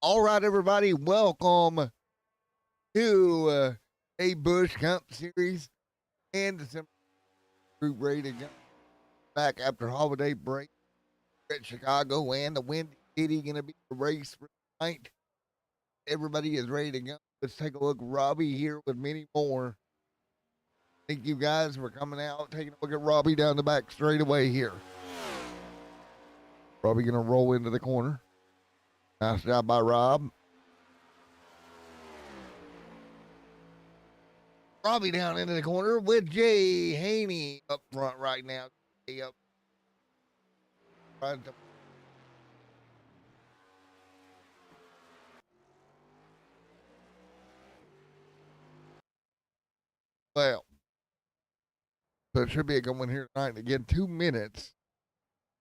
All right, everybody, welcome to a Bush Camp series and December group ready to go back after holiday break at Chicago and the Windy City going to be the race for tonight. Everybody is ready to go. Let's take a look. Robbie here with many more. Thank you guys for coming out, taking a look at Robbie down the back straight away here. Robbie going to roll into the corner. Nice job by Rob. Robbie down into the corner with Jay Haney up front right now. Jay up front. Well, so it should be a good one here tonight. Again, 2 minutes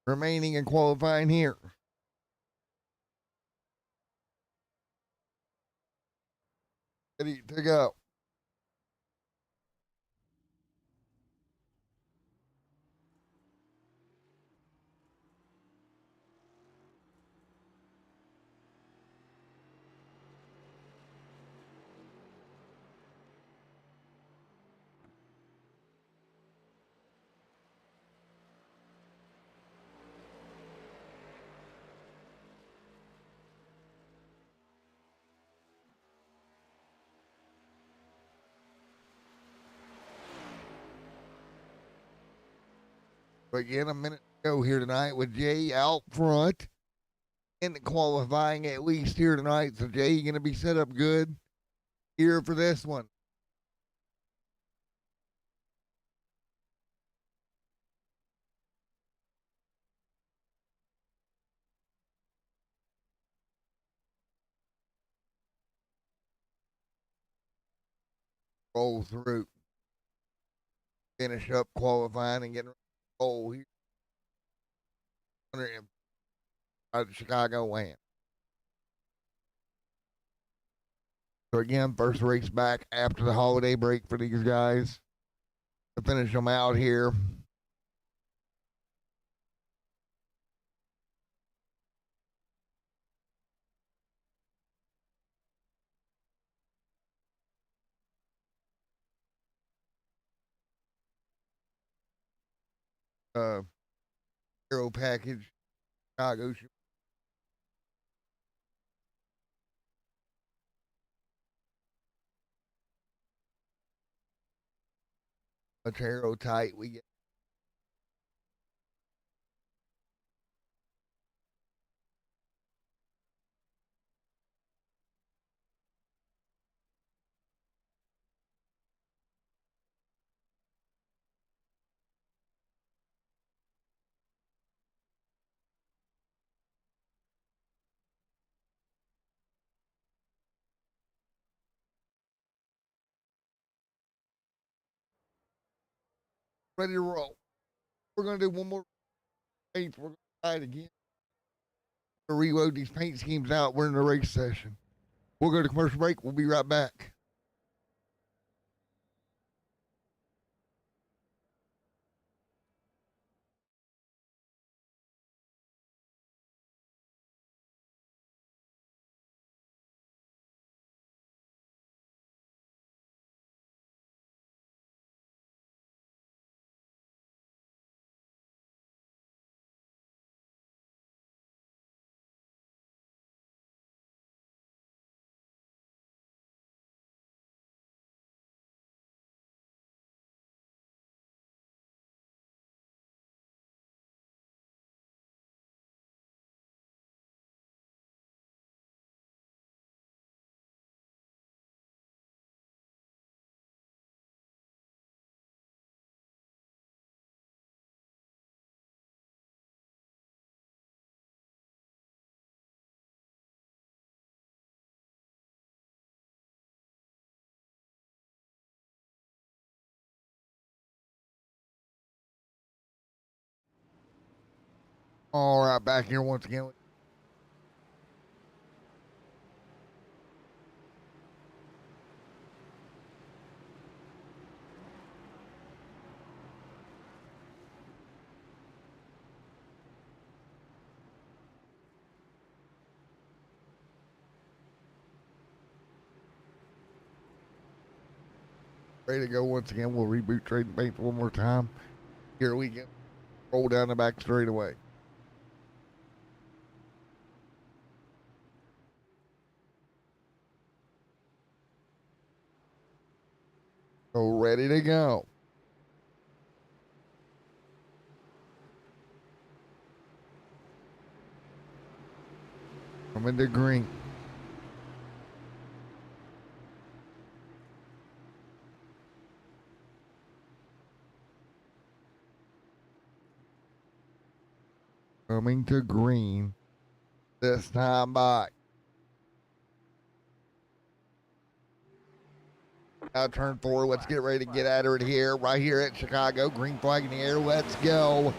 remaining in qualifying here. Ready to go. But again, a minute to go here tonight with Jay out front in the qualifying at least here tonight. So Jay going to be set up good here for this one. Roll through. Finish up qualifying and getting roll here. Out of Chicago land. So again, first race back after the holiday break for these guys to finish them out here. Uh, Hero package, Chicago Matero tight. We get ready to roll. We're gonna do one more paint. We're gonna try it again. To reload these paint schemes out. We're in the race session. We'll go to commercial break. We'll be right back. All right, back here once again. Ready to go once again. We'll reboot Trading Paints one more time. Here we go. Roll down the back straightaway. So ready to go. Coming to green. Coming to green. This time by. Now turn 4. Let's get ready to get at it here. Right here at Chicago. Green flag in the air. Let's go.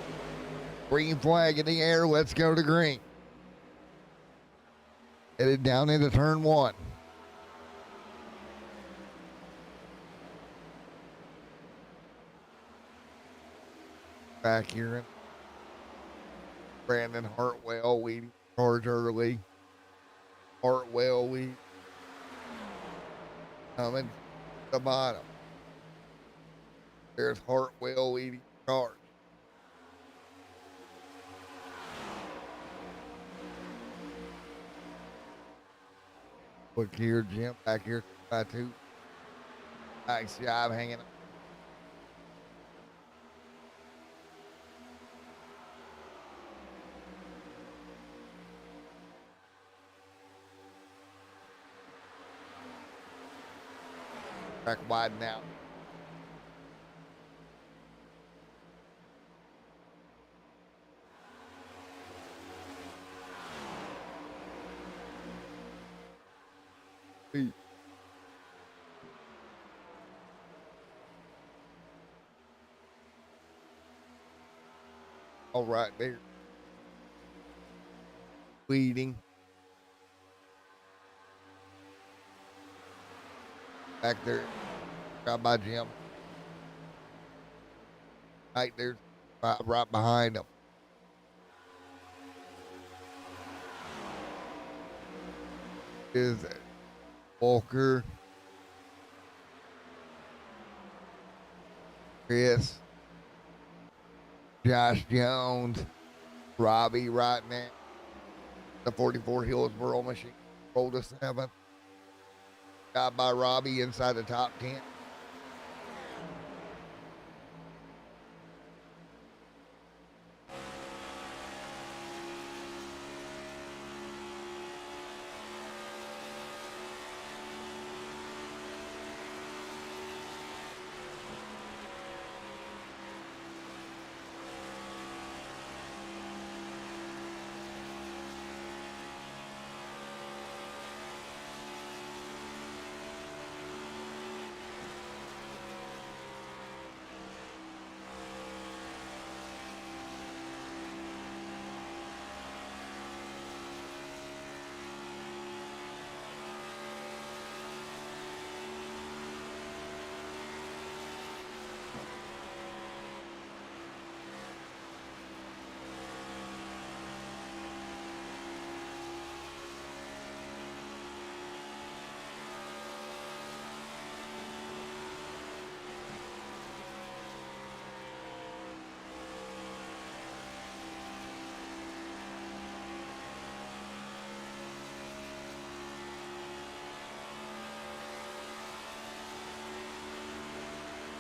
Green flag in the air. Let's go to green. Headed down into turn 1. Back here. Brandon Hartwell, we charge early. Hartwell, we coming to the bottom. There's Hartwell leading charge. Look here, Jim, back here by 2. Nice job hanging up. Back wide now. All right, there. Leading. Back there. Got by Jim. Right there. Right behind him. Is Walker. Chris. Josh Jones. Robbie right now. The 44 Hillsboro machine. Rolled to 7th. Got by Robbie inside the top 10.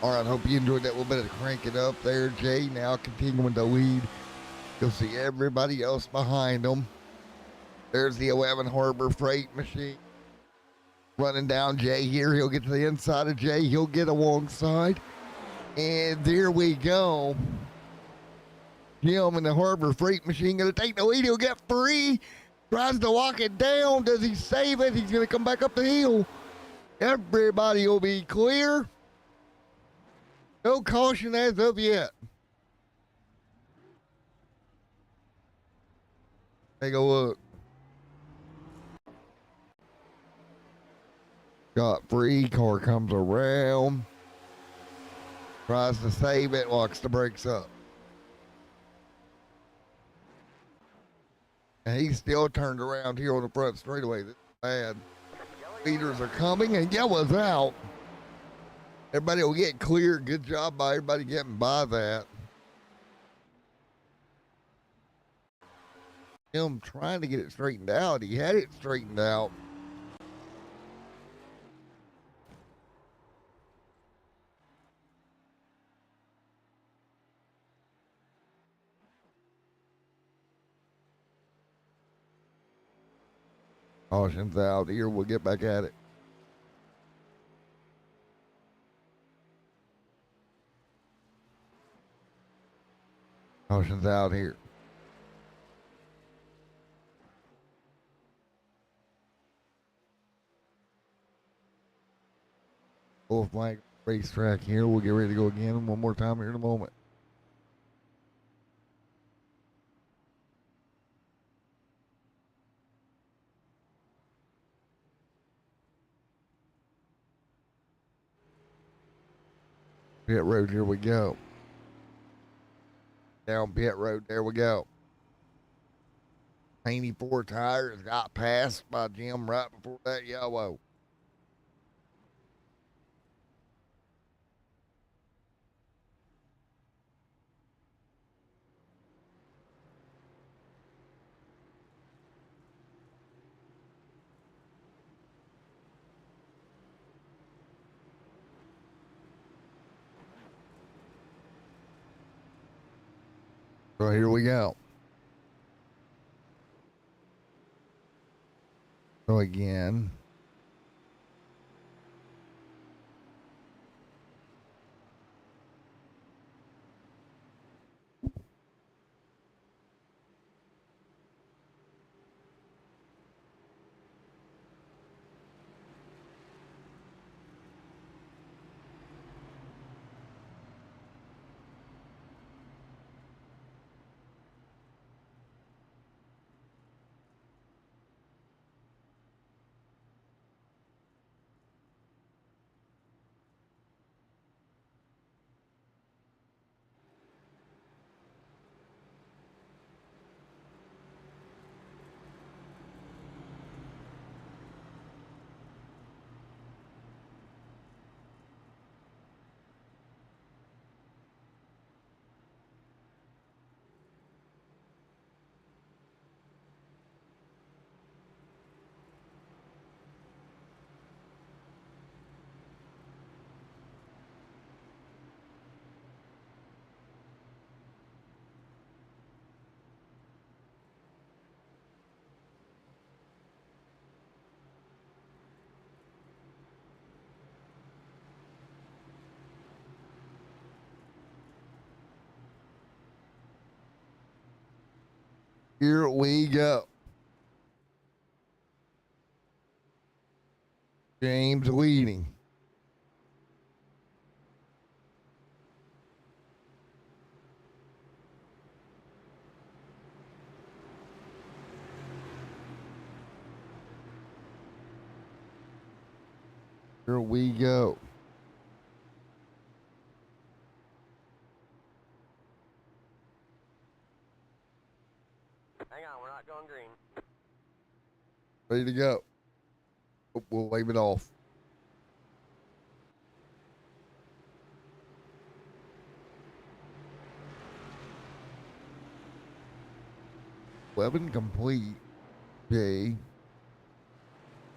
All right, hope you enjoyed that little bit of cranking up there, Jay. Now continuing to lead. You'll see everybody else behind them. There's the 11 Harbor Freight machine. Running down Jay here. He'll get to the inside of Jay. He'll get alongside. And there we go. Jim and the Harbor Freight machine going to take the lead. He'll get free. Tries to walk it down. Does he save it? He's going to come back up the hill. Everybody will be clear. No caution as of yet. Take a look. Got free. Car comes around. Tries to save it. Locks the brakes up. And he's still turned around here on the front straightaway. This is bad. Leaders are coming and Yella's out. Everybody will get clear. Good job by everybody getting by that. Him trying to get it straightened out. He had it straightened out. Caution's out here. We'll get back at it. Caution's out here. Full flag racetrack here. We'll get ready to go again one more time here in a moment. Pit road, here we go. Down pit road, there we go. 94 tires got passed by Jim right before that yellow. So here we go. So again. Here we go. James leading. Here we go. Hang on, we're not going green. Ready to go. Oh, we'll wave it off. Weapon complete. Jay.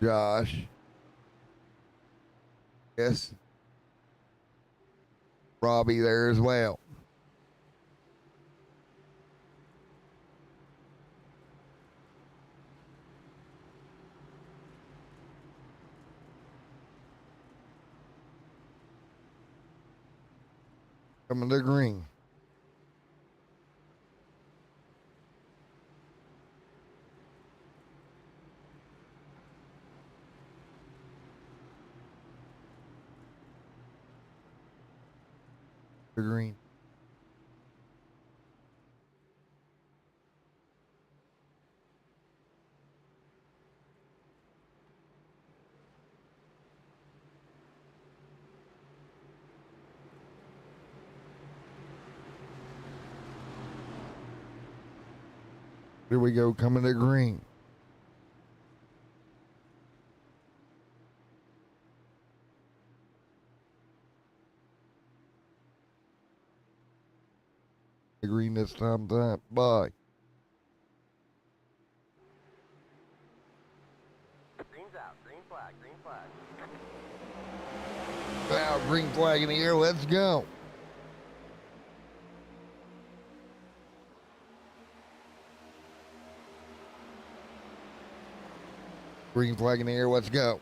Josh. Yes. Robbie there as well. Coming to green. To green. Here we go, coming to green. green this time. Bye. Green's out. Green flag. Green flag. Now, green flag in the air. Let's go. Green flag in the air. Let's go.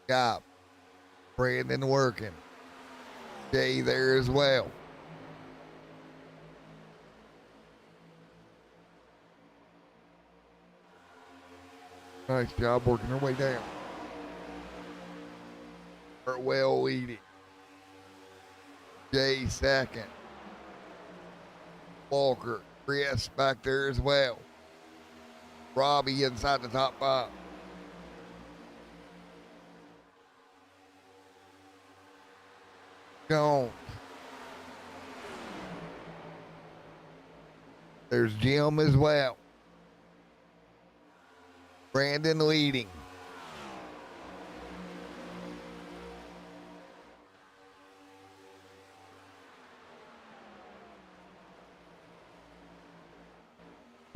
Got Brandon working. Jay there as well. Nice job working her way down. Well leading. Jay second. Walker, Chris back there as well. Robbie inside the top five. Jones. There's Jim as well. Brandon leading.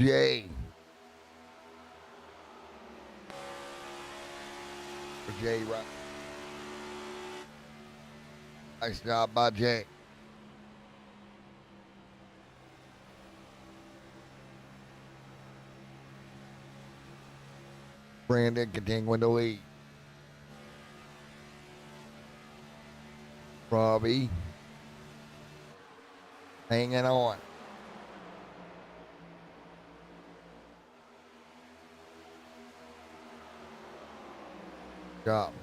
Jay. Jay right. Nice job by Jay. Brandon continuing to lead. Robbie hanging on. Job.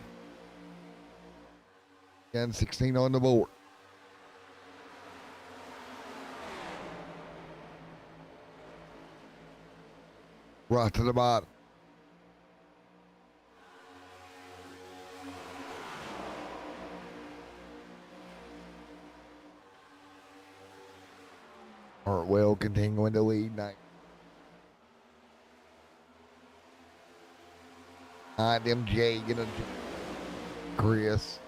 Again, 16 on the board. Right to the bottom. Hartwell continuing to lead. Behind him, Jay gonna Chris,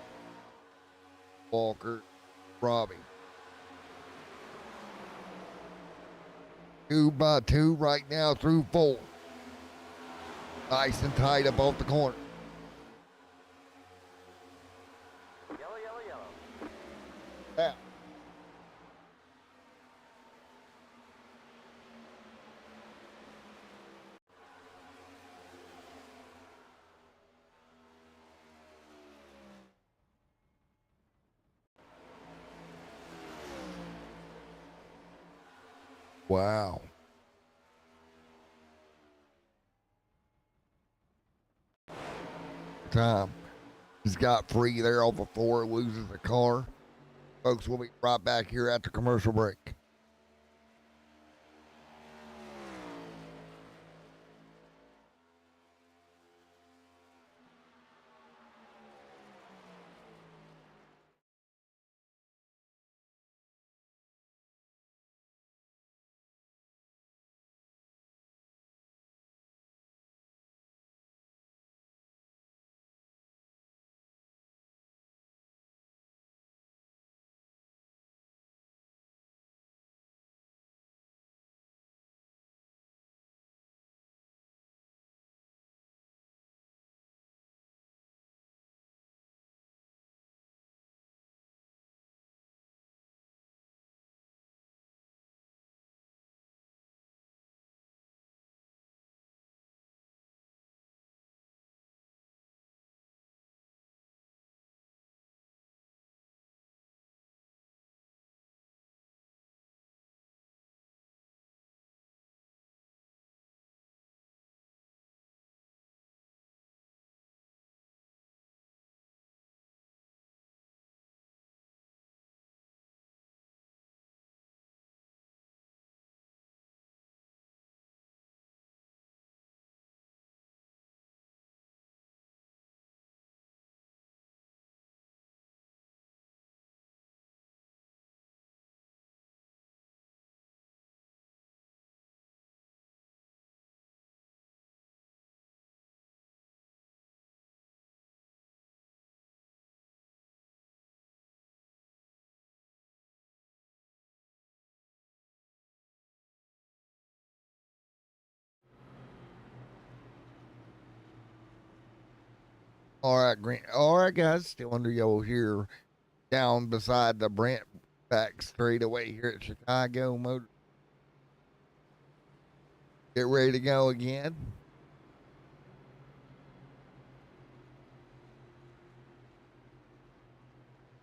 Walker, Robbie. 2 by 2 right now through 4. Nice and tight up off the corner. Yellow, yellow, yellow. Yeah. Wow. Time. He's got free there off the floor, loses the car. Folks, we'll be right back here after commercial break. All right, green. All right, guys, still under yellow here, down beside the Brent back straightaway here at Chicago Motor. Get ready to go again.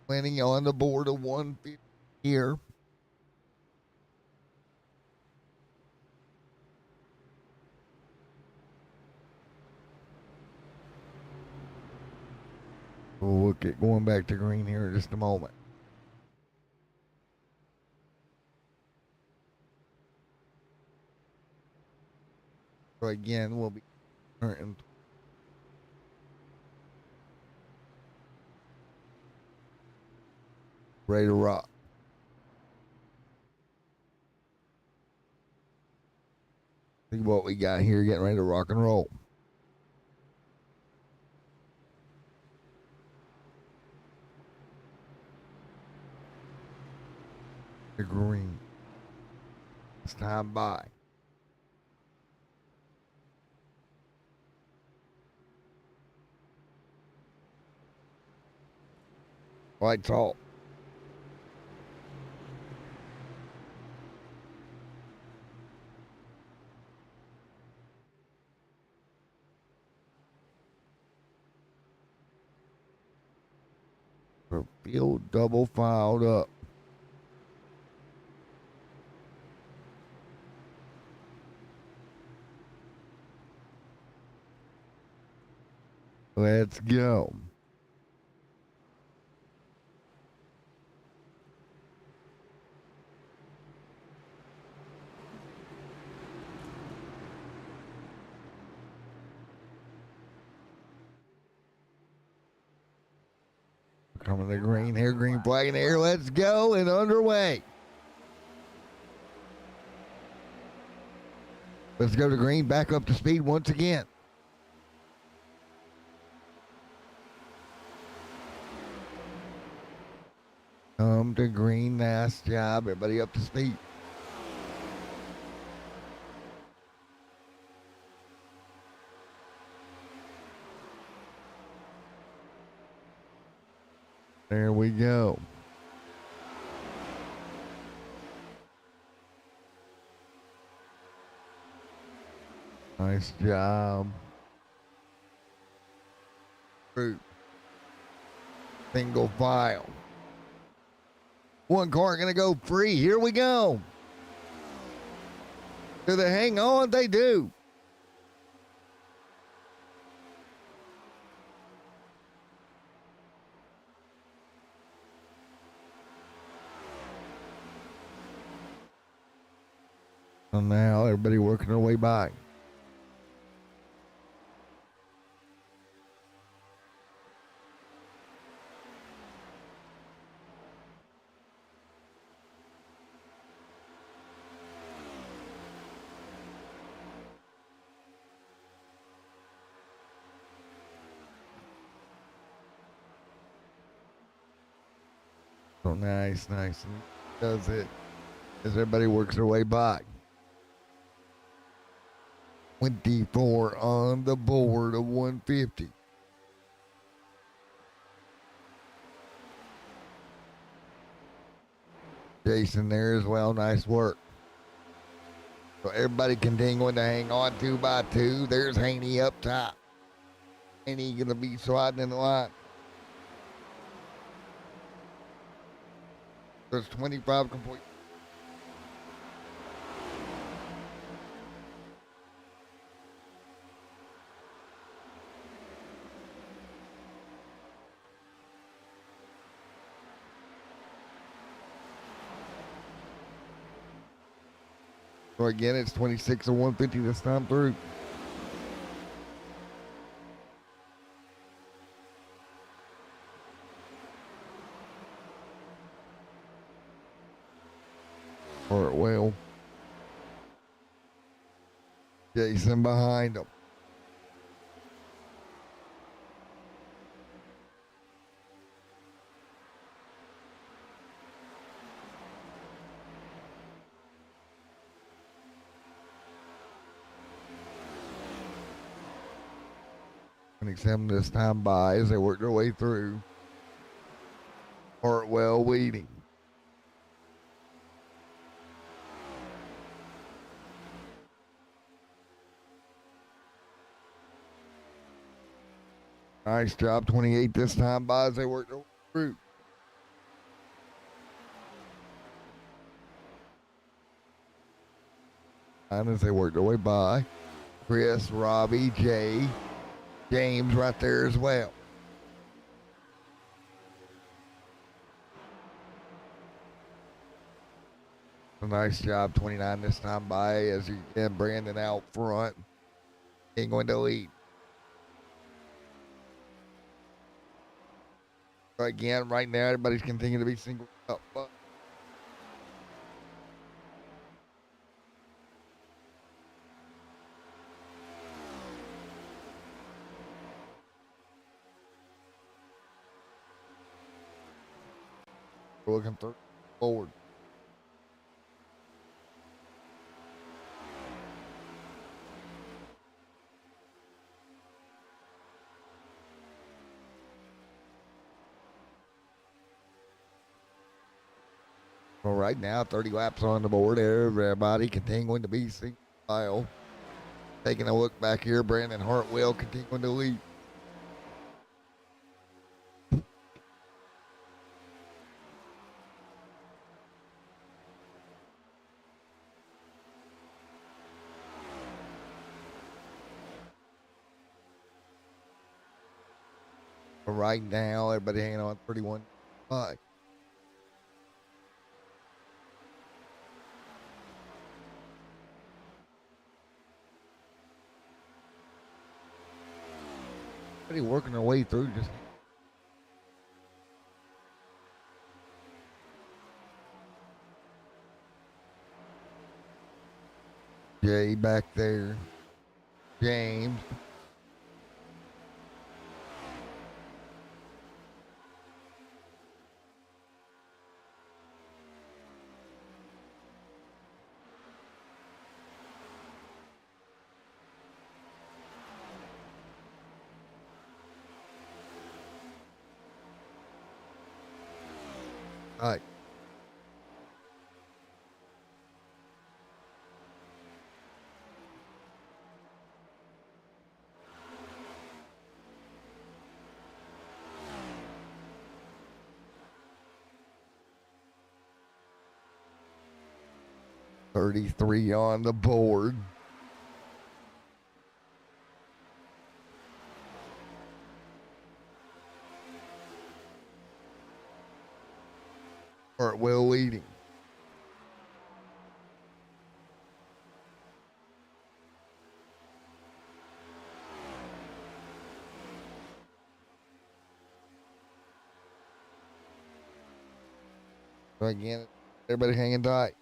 Winning on the board of 150 here. We'll look at going back to green here in just a moment. So again, we'll be turning ready to rock. See what we got here, getting ready to rock and roll. The green. It's time by. Lights off. The field double filed up. Let's go. Coming to green here, green flag in the air. Let's go and underway. Let's go to green, back up to speed once again. Come to green, nice job. Everybody up to speed. There we go. Nice job. Group. Single file. One car gonna go free. Here we go. Do they hang on? They do. And now everybody working their way by. So nice. Does it as everybody works their way by. 24 on the board of 150. Jason there as well. Nice work. So everybody continuing to hang on 2 by 2. There's Haney up top. Haney going to be sliding in the line. There's 25 complete. So again, it's 26 of 150 this time through. Hartwell. Jason behind him. 27 this time by as they work their way through. Hartwell leading. Nice job, 28 this time by as they work their way through. And as they work their way by, Chris, Robbie, Jay, James right there as well. A nice job, 29 this time by as you get Brandon out front. Ain't going to lead. So again, right now, everybody's continuing to be single up. We're looking forward. Well, right now, 30 laps on the board. Everybody continuing to be single file. Taking a look back here, Brandon Hartwell continuing to lead. But right now, everybody hanging on 31.5. Everybody working their way through. Just Jay back there. James. All right. $33 on the board. Hartwell leading. So again, everybody hanging tight.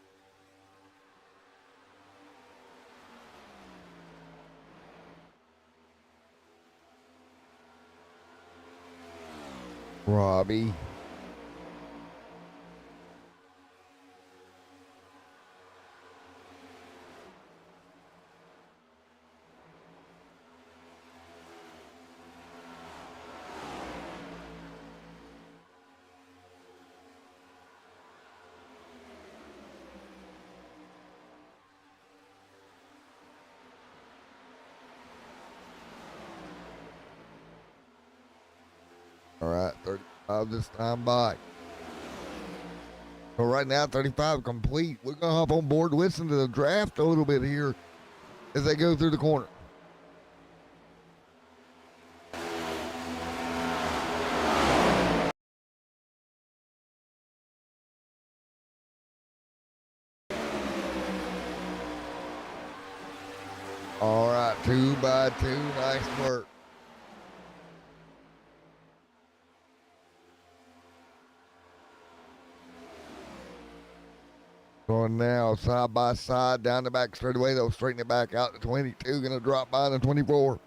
Robbie. All right, 35 this time by. So right now, 35 complete. We're going to hop on board, listen to the draft a little bit here as they go through the corner. All right, 2 by 2. Nice work. Going now side by side down the back straightaway. They'll straighten it back out to 22. Going to drop by the 24.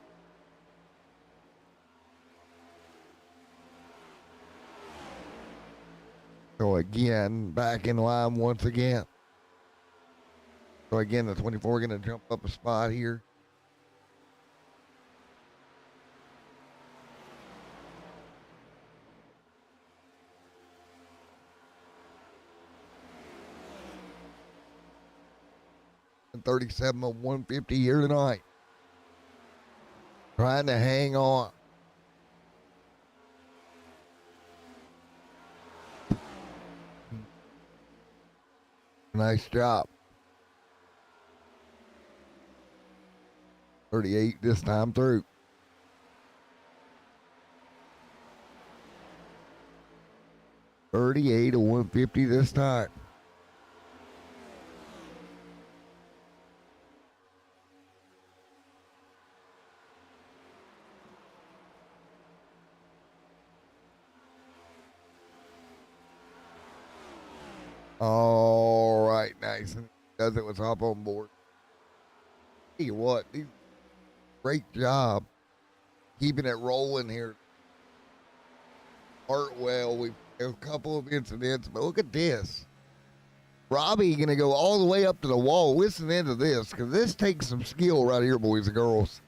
So again, back in line once again. So again, the 24 going to jump up a spot here. 137 of 150 here tonight. Trying to hang on. Nice job. 38 this time through. $38 to $150 this time. All right, nice. And does it with hop on board. Tell you what, great job keeping it rolling here. Hartwell, we've had a couple of incidents, but look at this. Robbie gonna go all the way up to the wall. Listen into this, because this takes some skill right here, boys and girls.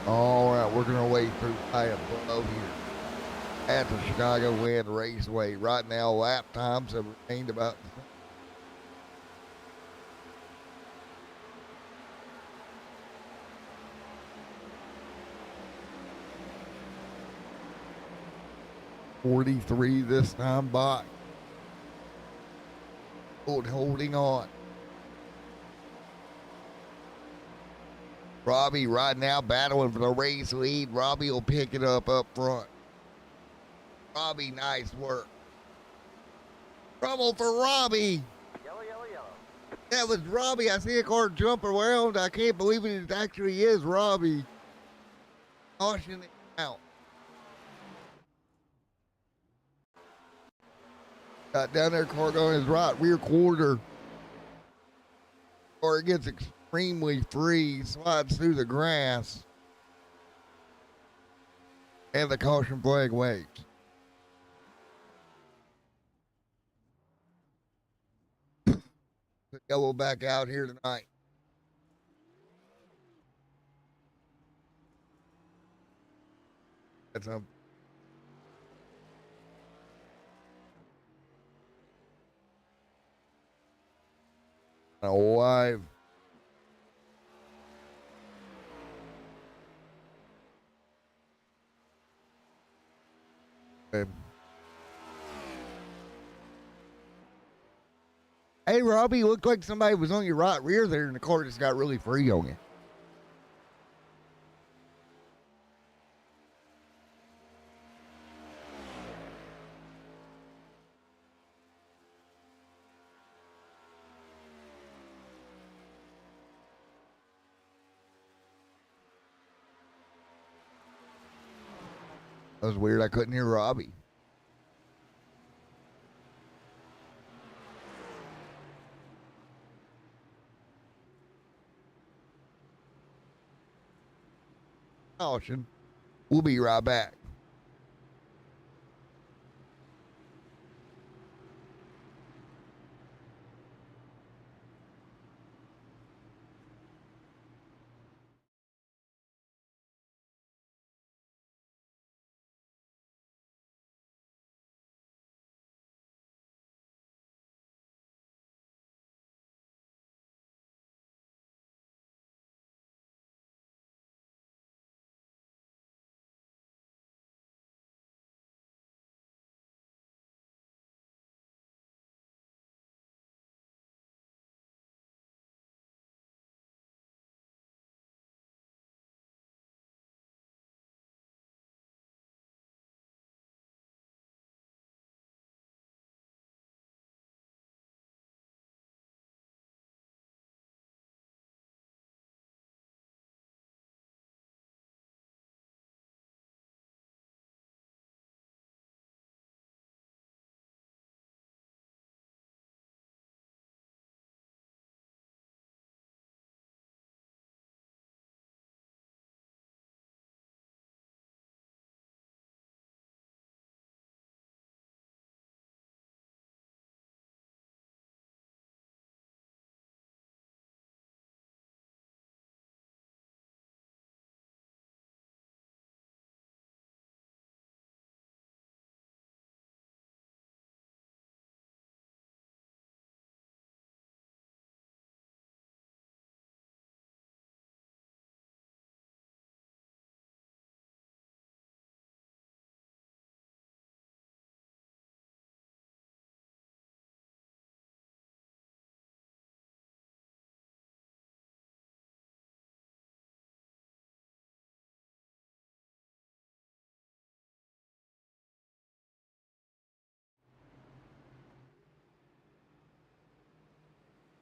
All right, working our way through high above here at the Chicago Wind Raceway. Right now, lap times have remained about the same. .43 this time by. Holding on. Robbie right now battling for the race lead. Robbie will pick it up front. Robbie, nice work. Trouble for Robbie. Yellow, yellow, yellow. That was Robbie. I see a car jump around. I can't believe it actually is Robbie. Caution it out. Got down there, car going his right rear quarter. Car gets extremely free, slides through the grass. And the caution flag waves. Yellow back out here tonight. That's alive. Okay. Hey, Robbie, looked like somebody was on your right rear there and the car just got really free on you. That was weird. I couldn't hear Robbie. Caution. We'll be right back.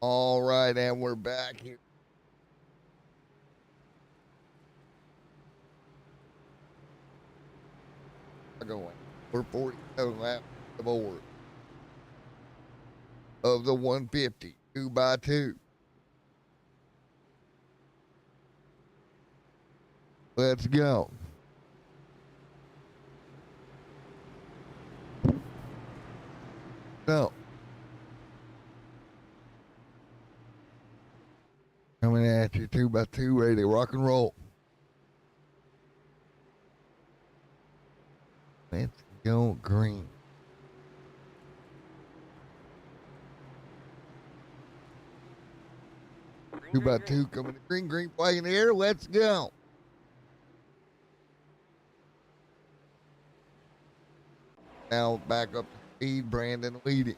All right, and we're back here. Going. We're 47 laps aboard of the 150, 2x2. Let's go. So, coming at you 2x2, ready to rock and roll. Let's go green. Green, Two green, by green. two coming to green, green flag in the air. Let's go. Now back up to speed. Brandon leading.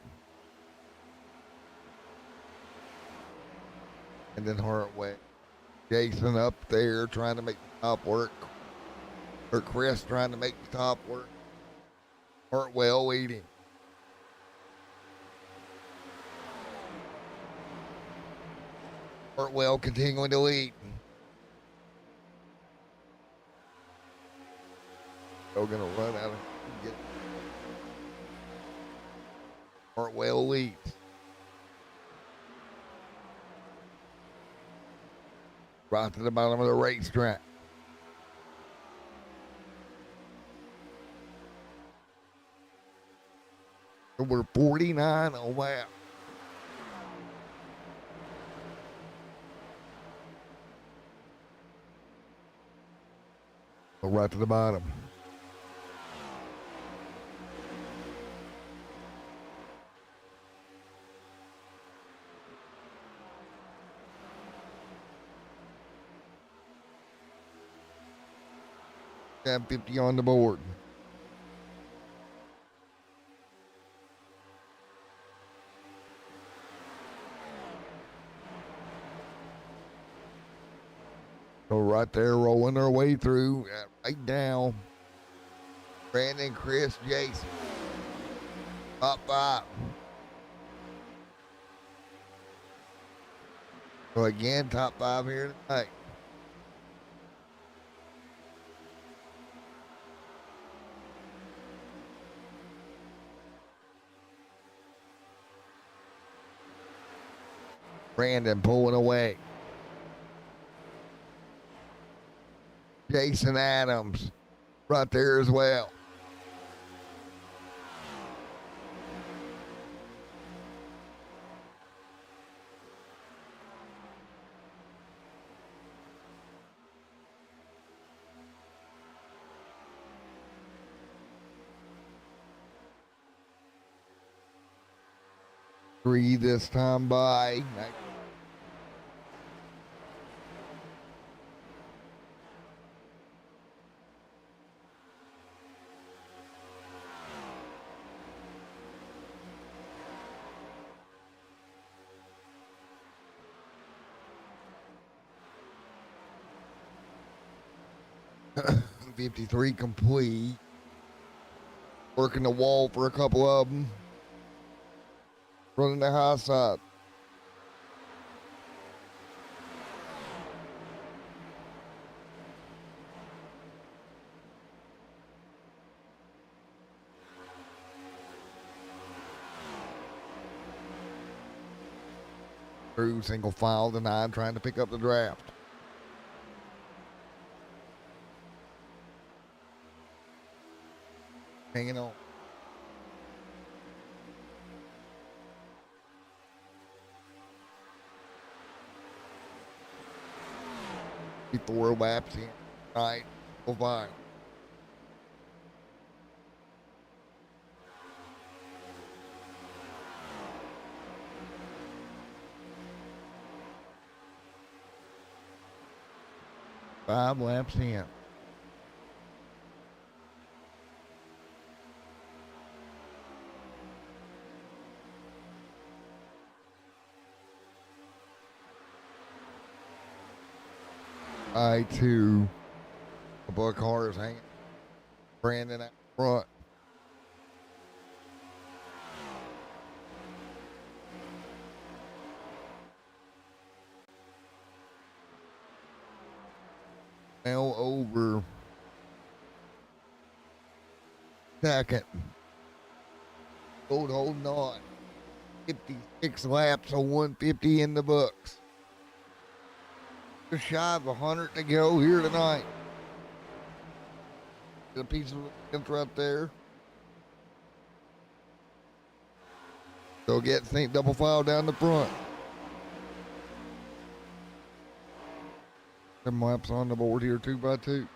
And then Hartwell. Jason up there trying to make the top work. Or Chris trying to make the top work. Hartwell leading. Hartwell continuing to lead. Still gonna run out of get. Hartwell leads. Right to the bottom of the racetrack. We're 49 a lap. Go right to the bottom. Got 50 on the board. So right there, rolling their way through, right down. Brandon, Chris, Jason. Top five. So again, top five here tonight. Brandon pulling away. Jason Adams right there as well. Three this time by. $53 complete. Working the wall for a couple of them. Running the high side. Through single file to 9, trying to pick up the draft. Hanging on. Four laps in. Right. Go by. Five laps in. I-2. A couple cars hanging. Brandon out front. Now over second. Gold holding on. 56 laps on 150 in the books. Just shy of 100 to go here tonight. Get a piece of fence right there. So get St. Double File down the front. 7 laps on the board here, 2 by 2.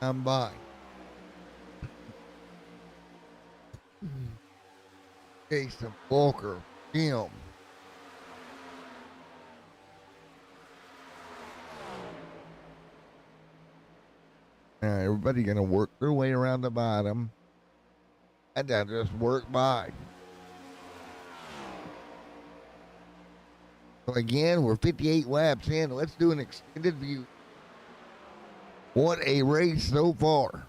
I'm by. Jason Walker, Jim. Now everybody gonna work their way around the bottom, and then just work by. So again, we're 58 laps in. Let's do an extended view. What a race so far.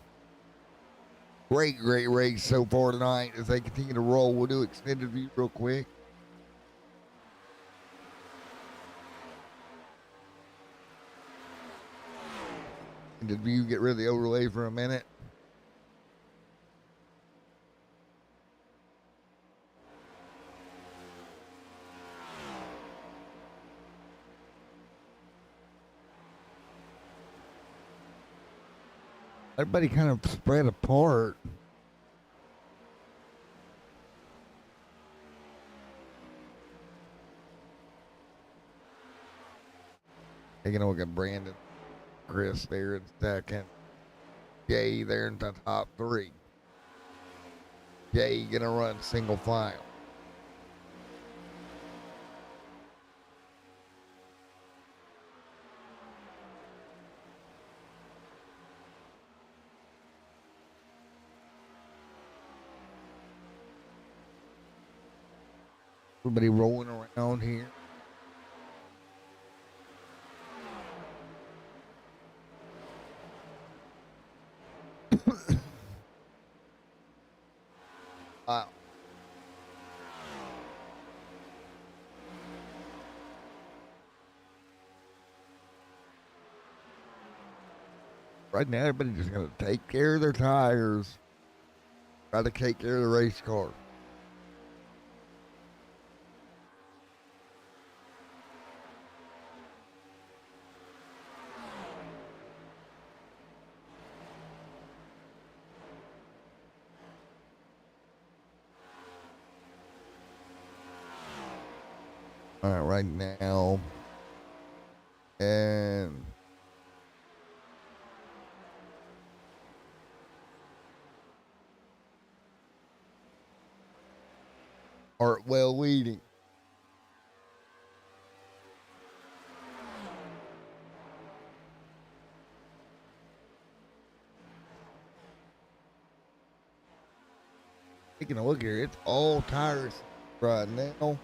Great race so far tonight. As they continue to roll, we'll do extended view real quick. Extended view, get rid of the overlay for a minute. Everybody kind of spread apart. Taking a look at Brandon, Chris there in second. Jay there in the top 3. Jay gonna run single file. Everybody rolling around here. Wow. Right now, everybody's just gonna take care of their tires. Try to take care of the race car. All right, right now, and Hartwell leading. Taking a look here, it's all tires right now.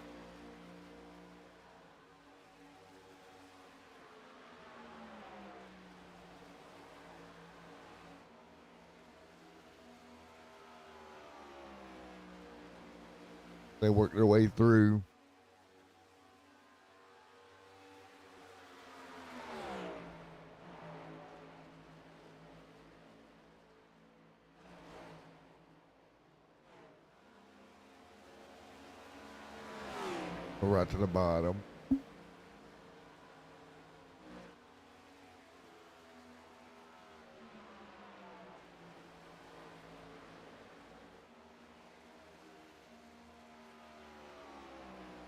They work their way through. Right to the bottom.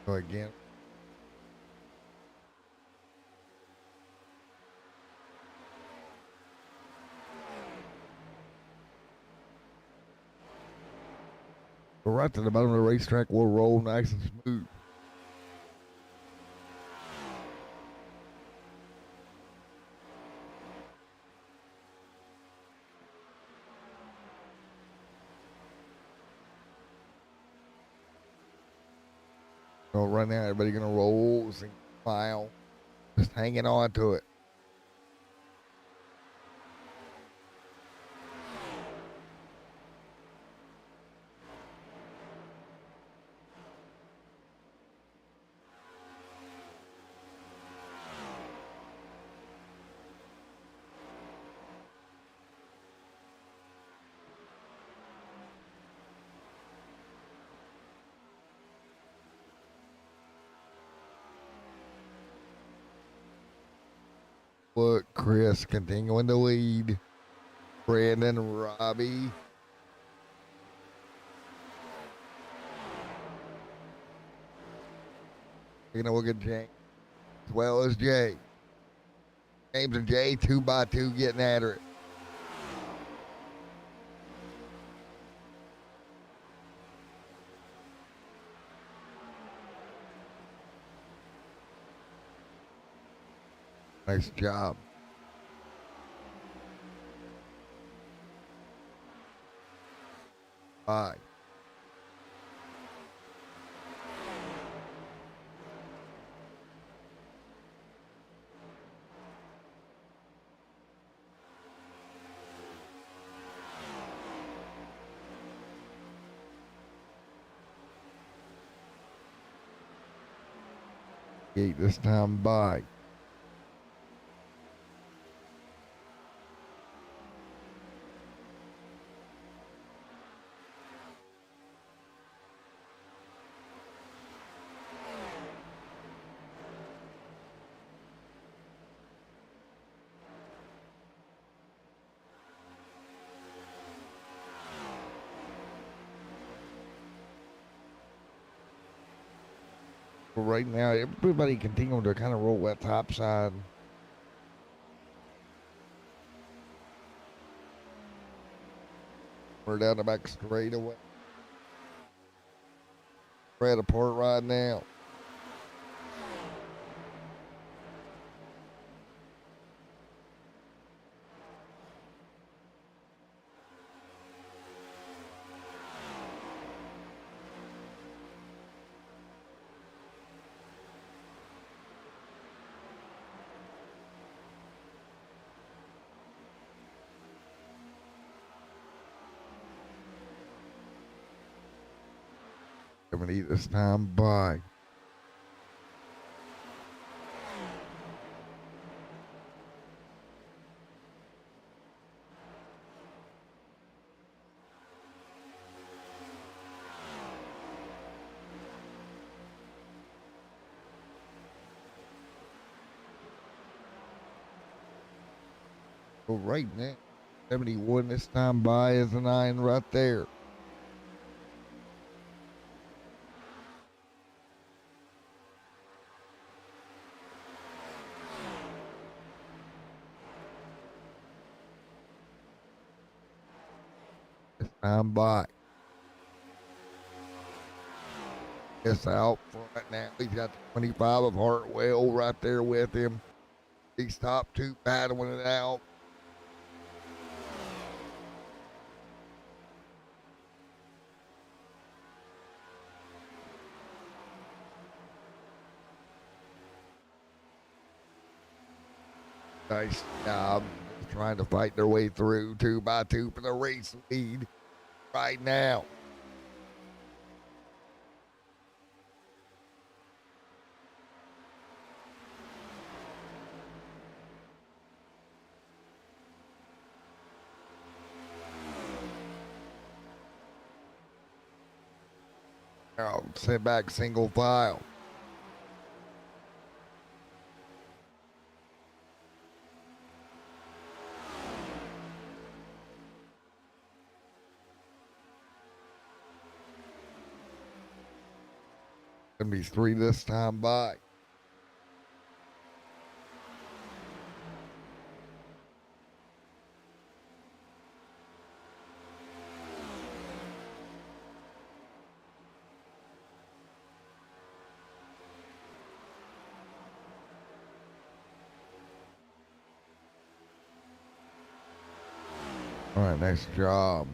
So again, we're right to the bottom of the racetrack. We'll roll nice and smooth. So right now, everybody gonna roll, single file, just hanging on to it. Look, Chris continuing to lead. Brandon, Robbie. Taking a look at James as well as Jay. James and Jay 2x2 getting at it. Nice job. Bye. Gate this time by. But right now, everybody continuing to kind of roll that top side. We're down the back straight away. Spread apart right now. Coming this time by. So right now, 71 this time by is a 9 right there. This time by. It's out front now. He's got the 25 of Hartwell right there with him. These top two battling it out. Nice job. Trying to fight their way through 2x2 for the race lead right now. Now, send back single file. Gonna be 3 this time by. All right, nice job.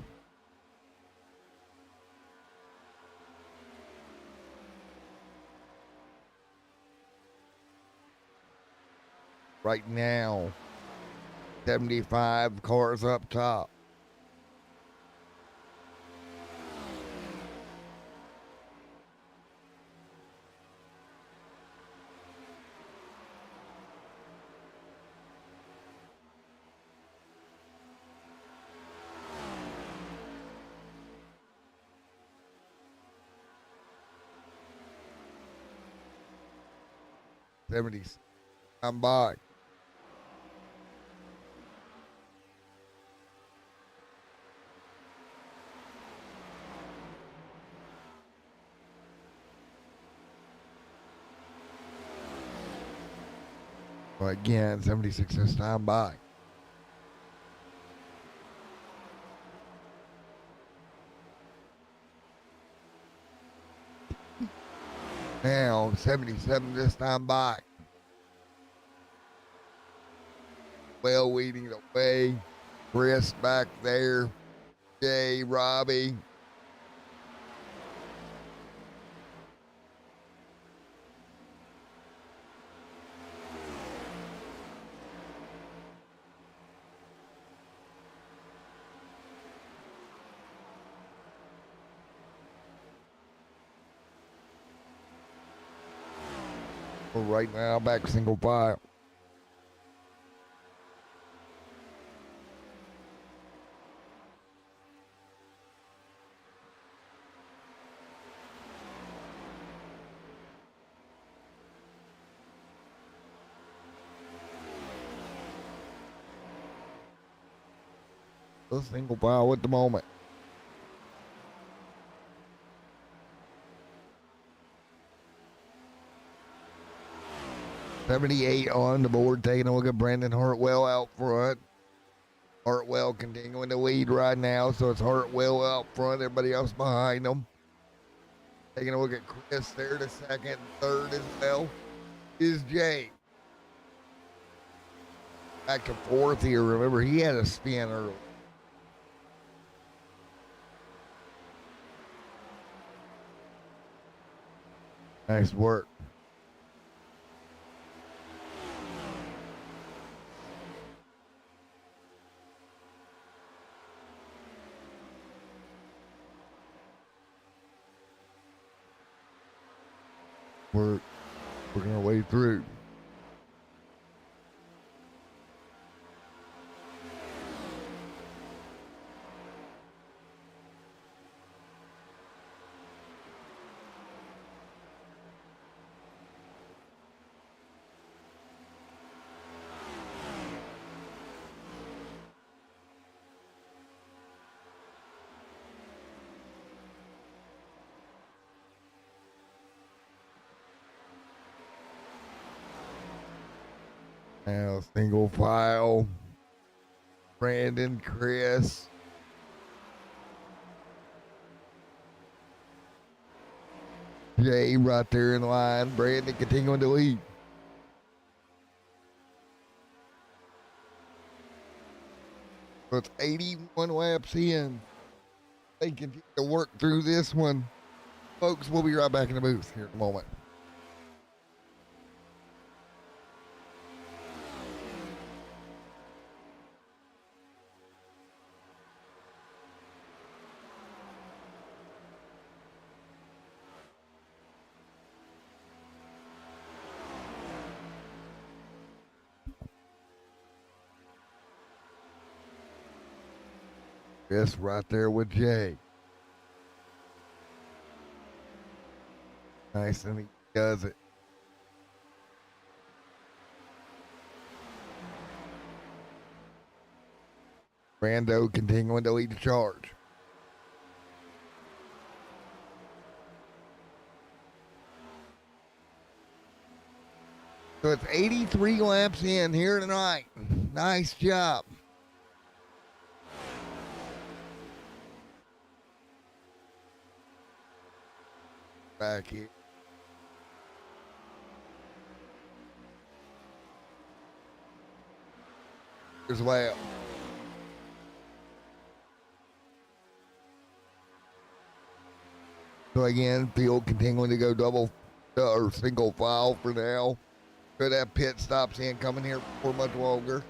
Right now, 75 cars up top. I'm by. So again, 76 this time by. Now 77 this time by. Well leading the way. Chris back there. Jay, Robbie. So right now, back single file. The single file at the moment. $78 on the board, taking a look at Brandon Hartwell out front. Hartwell continuing to lead right now, so it's Hartwell out front, everybody else behind him. Taking a look at Chris there to second, third as well is Jay. Back to fourth here. Remember, he had a spin early. Nice work. We're working our way through. Now single file. Brandon, Chris. Jay right there in line. Brandon continuing to lead. So it's 81 laps in. They continue to work through this one. Folks, we'll be right back in the booth here in a moment. Chris right there with Jay. Nice, and he does it. Brando continuing to lead the charge. So it's 83 laps in here tonight. Nice job. Back here. As well. So again, field continuing to go double or single file for now. Could have pit stops in coming here for much longer.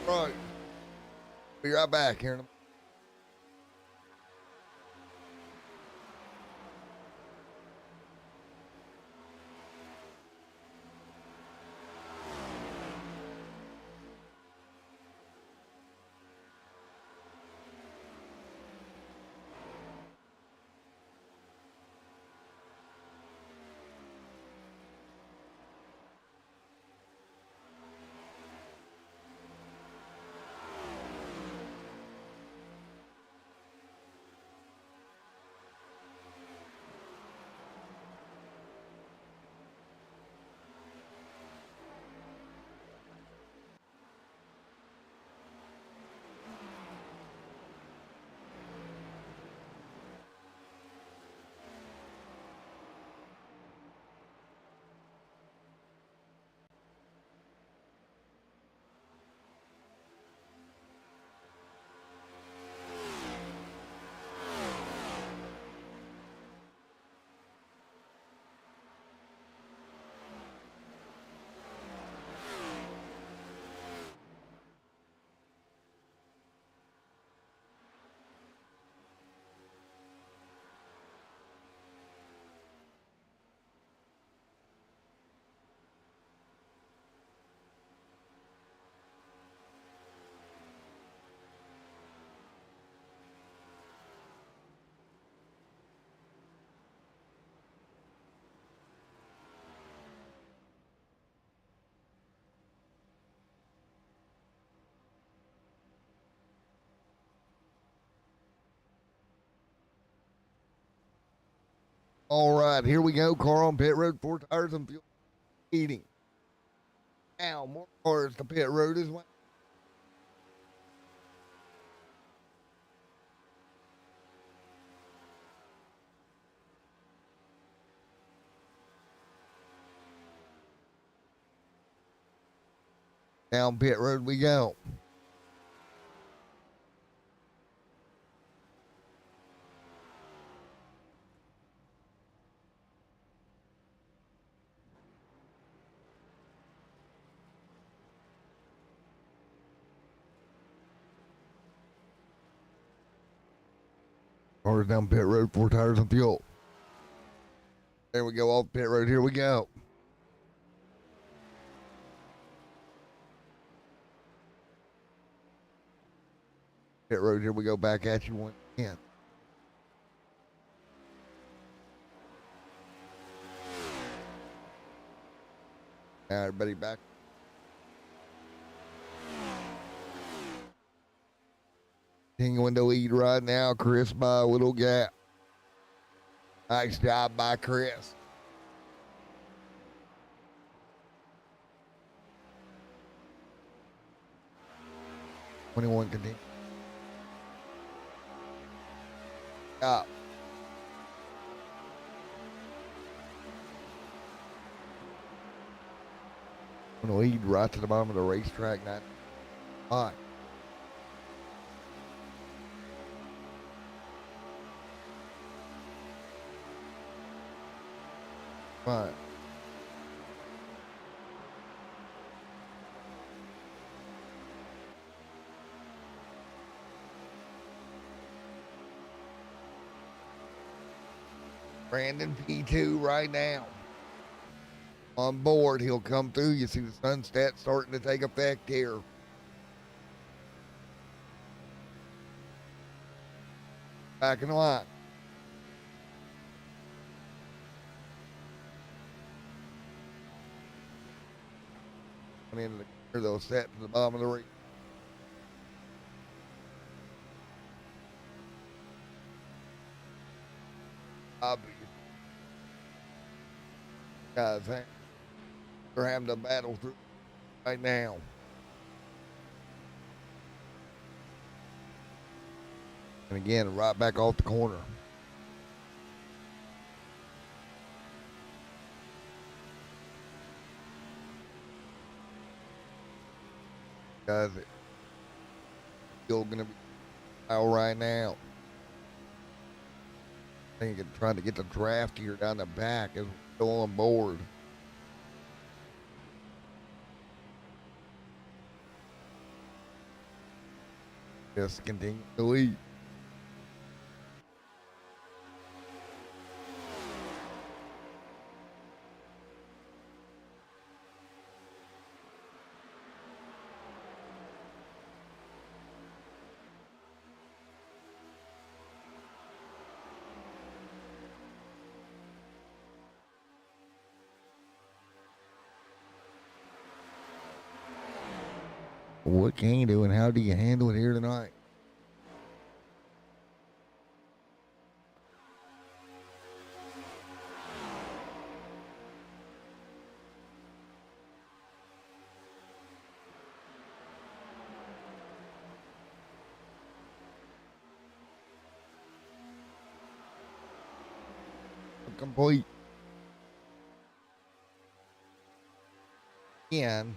Right. Be right back here in a All right, here we go. Car on pit road, 4 tires and fuel heating. Now, more cars to pit road as well. Down pit road we go. Cars down pit road, 4 tires and fuel. There we go, off pit road. Here we go. Pit road, here we go. Back at you once again. All right, everybody back. King window lead right now. Chris by a little gap. Nice job by Chris. '21 continue. Up. Gonna lead right to the bottom of the racetrack. 9-5. Fine. Brandon P2 right now. On board, he'll come through. You see the sunset starting to take effect here. Back in the line. Come into the corner, they'll set to the bottom of the race. Obvious. Guys, they're having to battle through right now. And again, right back off the corner. Guys, it's still going to be out right now. I think it's trying to get the draft here down the back as we're still on board. Just continue to lead. What can you do and how do you handle it here tonight? Complete. Again.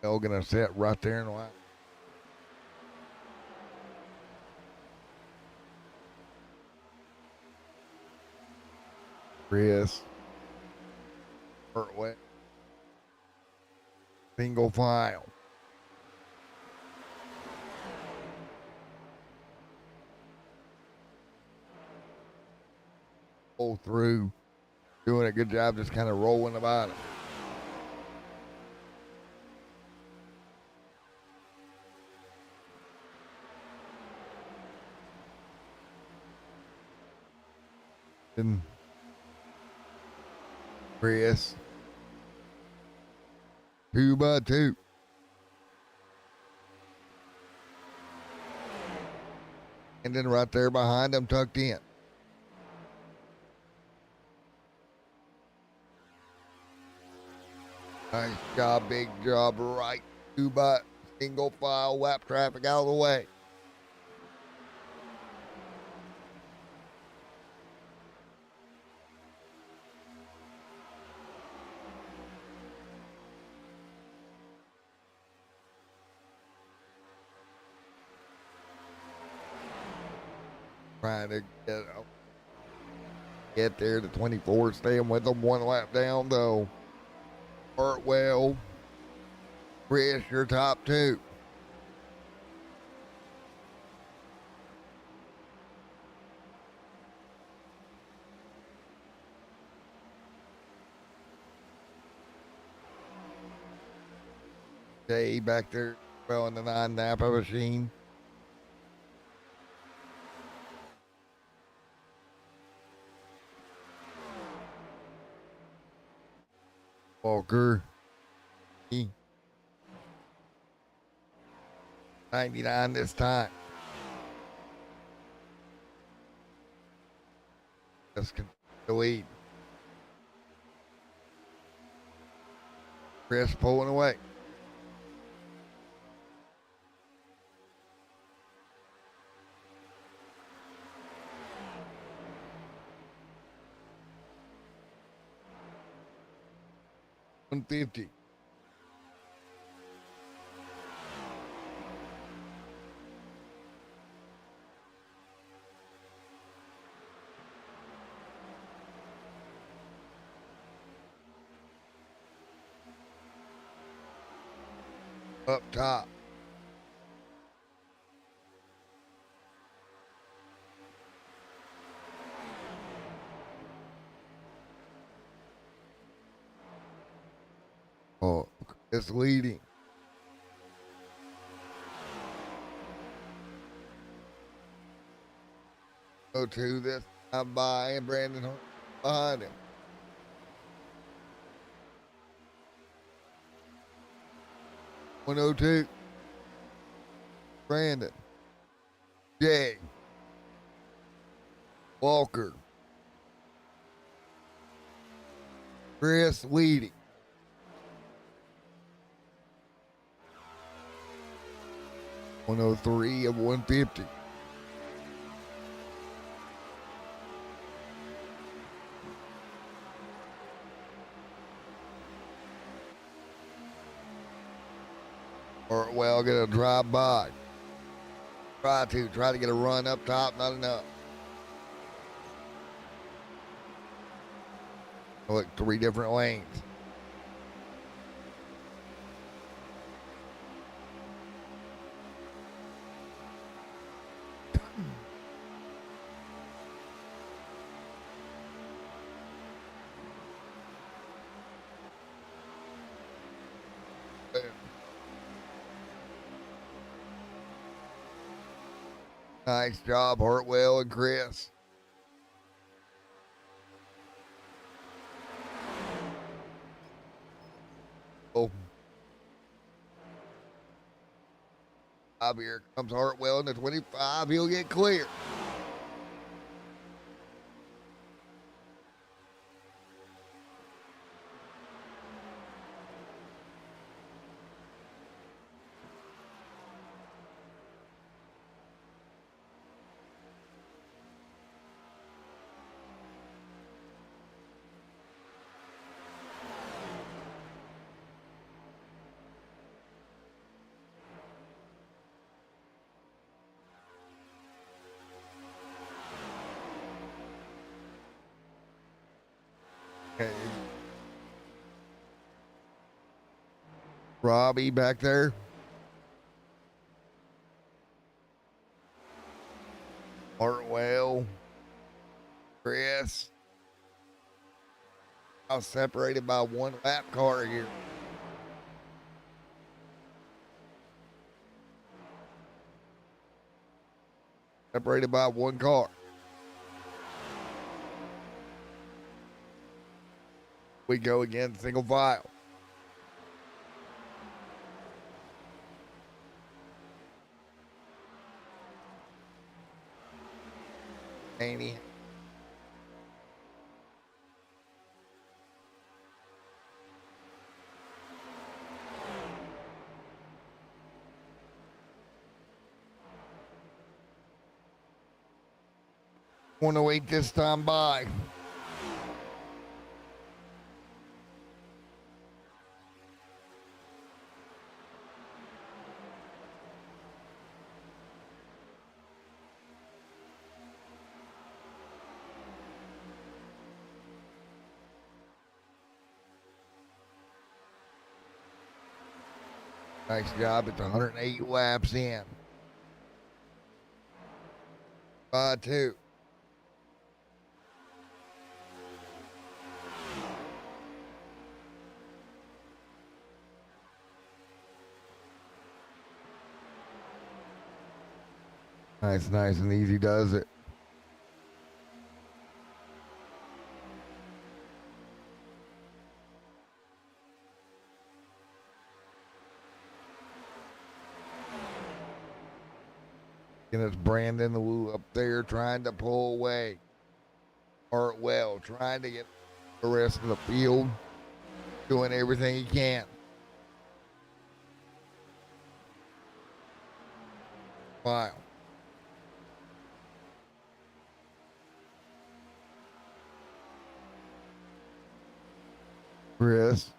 They're gonna sit right there in the line. Chris. Pertway. Single file. Pull through. Doing a good job just kind of rolling about it. And Chris. 2x2. And then right there behind him, tucked in. Nice job, big job, right. 2x single file, lap traffic out of the way. Trying to get there to 24, staying with them 1 lap down though. Hartwell, Chris, your top 2. Jay back there, well in the 9 Napa machine. Walker, 99 this time. Just continue to lead. Chris pulling away. $150. Up top. Oh, it's leading. Go to this time by and Brandon Hart behind him. $102. Brandon. Jay. Walker. Chris leading. $103 of 150. Hartwell get a drive by. Try to get a run up top, not enough. Look, 3 different lanes. Nice job, Hartwell and Chris. Oh. Here comes Hartwell in the 25. He'll get clear. Okay. Robbie back there. Hartwell. Chris. I was separated by 1 lap car here. Separated by 1 car. We go again, single file. Any. Want to wait this time by. Nice job. It's 108 laps in. 5-2. Nice and easy does it. And it's Brandon Wu up there trying to pull away. Hartwell trying to get the rest of the field, doing everything he can. Wow. Chris,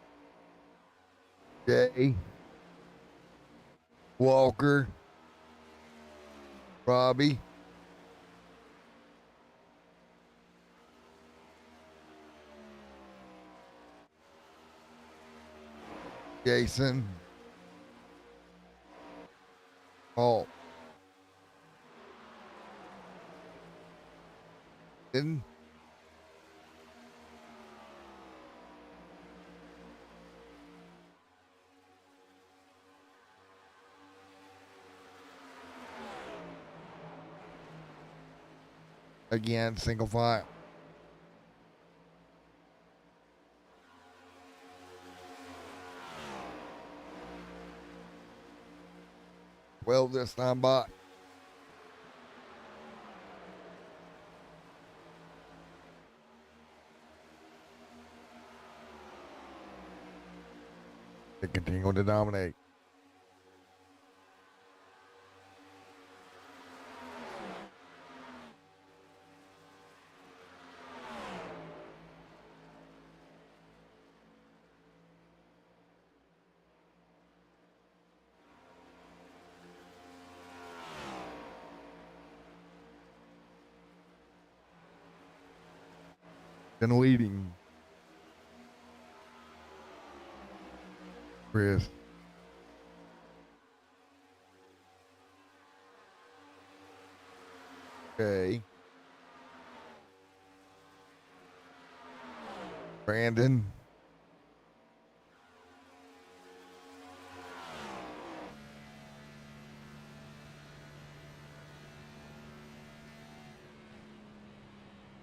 Jay, Walker, Robbie, Jason, Paul, and again, single file. Well, this time by. They continue to dominate. And leading. Chris. Okay. Brandon.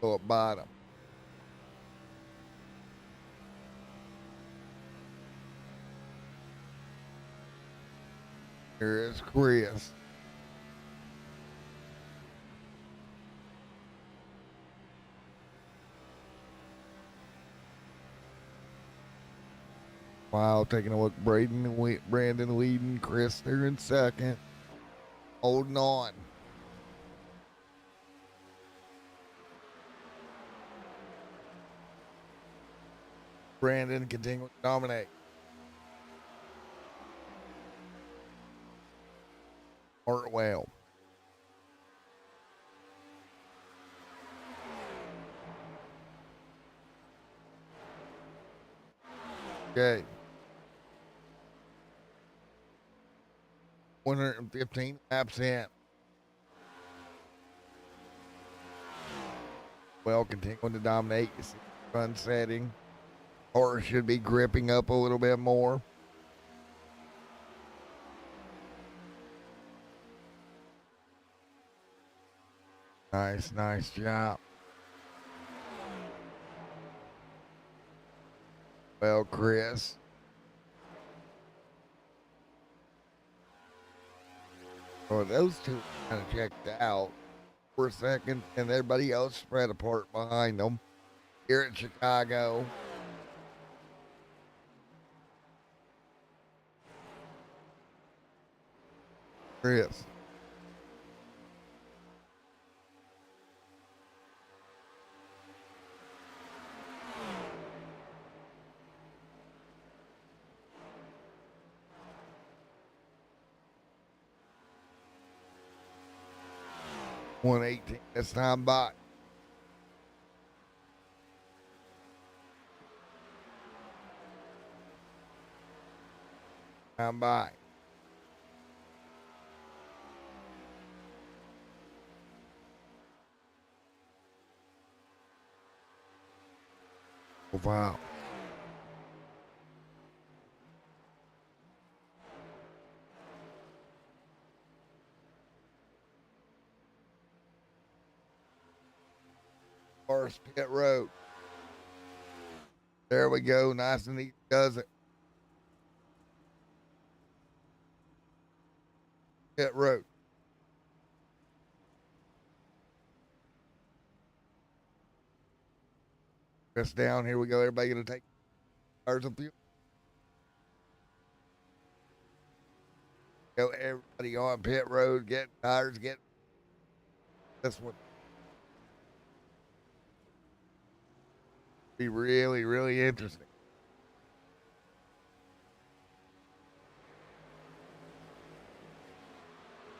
Go up bottom. Here is Chris. Wow, taking a look. Brandon leading. Chris there in second. Holding on. Brandon continuing to dominate. Hartwell. Okay. 115 laps in. Well, continuing to dominate. You see the sun setting. Horse should be gripping up a little bit more. Nice job. Well, Chris. Well, those two kind of checked out for a second, and everybody else spread apart behind them here in Chicago. Chris. $118. That's time by. Time by. Oh, wow. Forest Pit Road. There we go. Nice and easy does it. Pit Road. Press down. Here we go. Everybody gonna take tires of fuel. Go everybody on pit road, get tires, get this one. Be really, really interesting.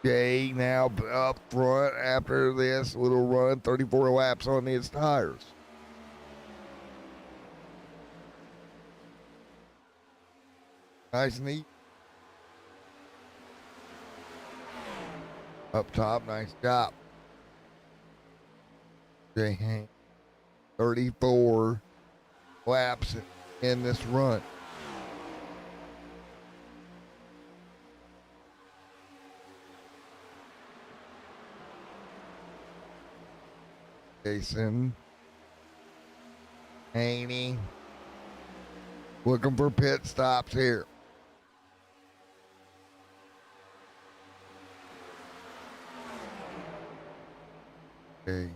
Jay now up front after this little run, 34 laps on his tires. Nice and neat. Up top, nice job. Jay Hank, 34 laps in this run. Jason Haney looking for pit stops here. Okay.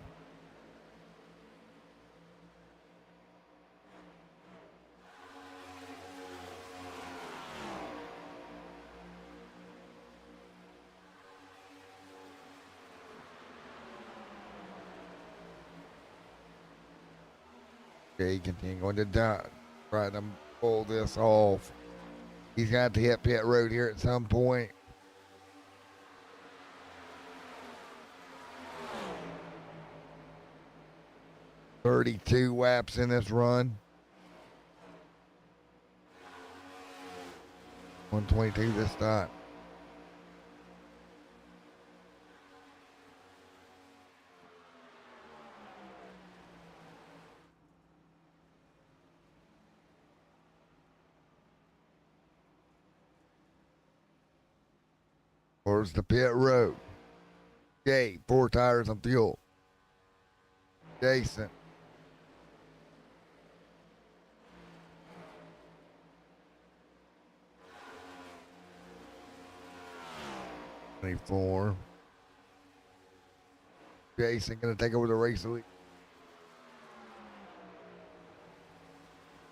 Okay, continuing to down, trying to pull this off. He's got to hit pit road here at some point. $32 laps in this run. 122 this time. Towards the pit road. Jay, 4 tires and fuel. Jason. $24. Jason gonna take over the race lead.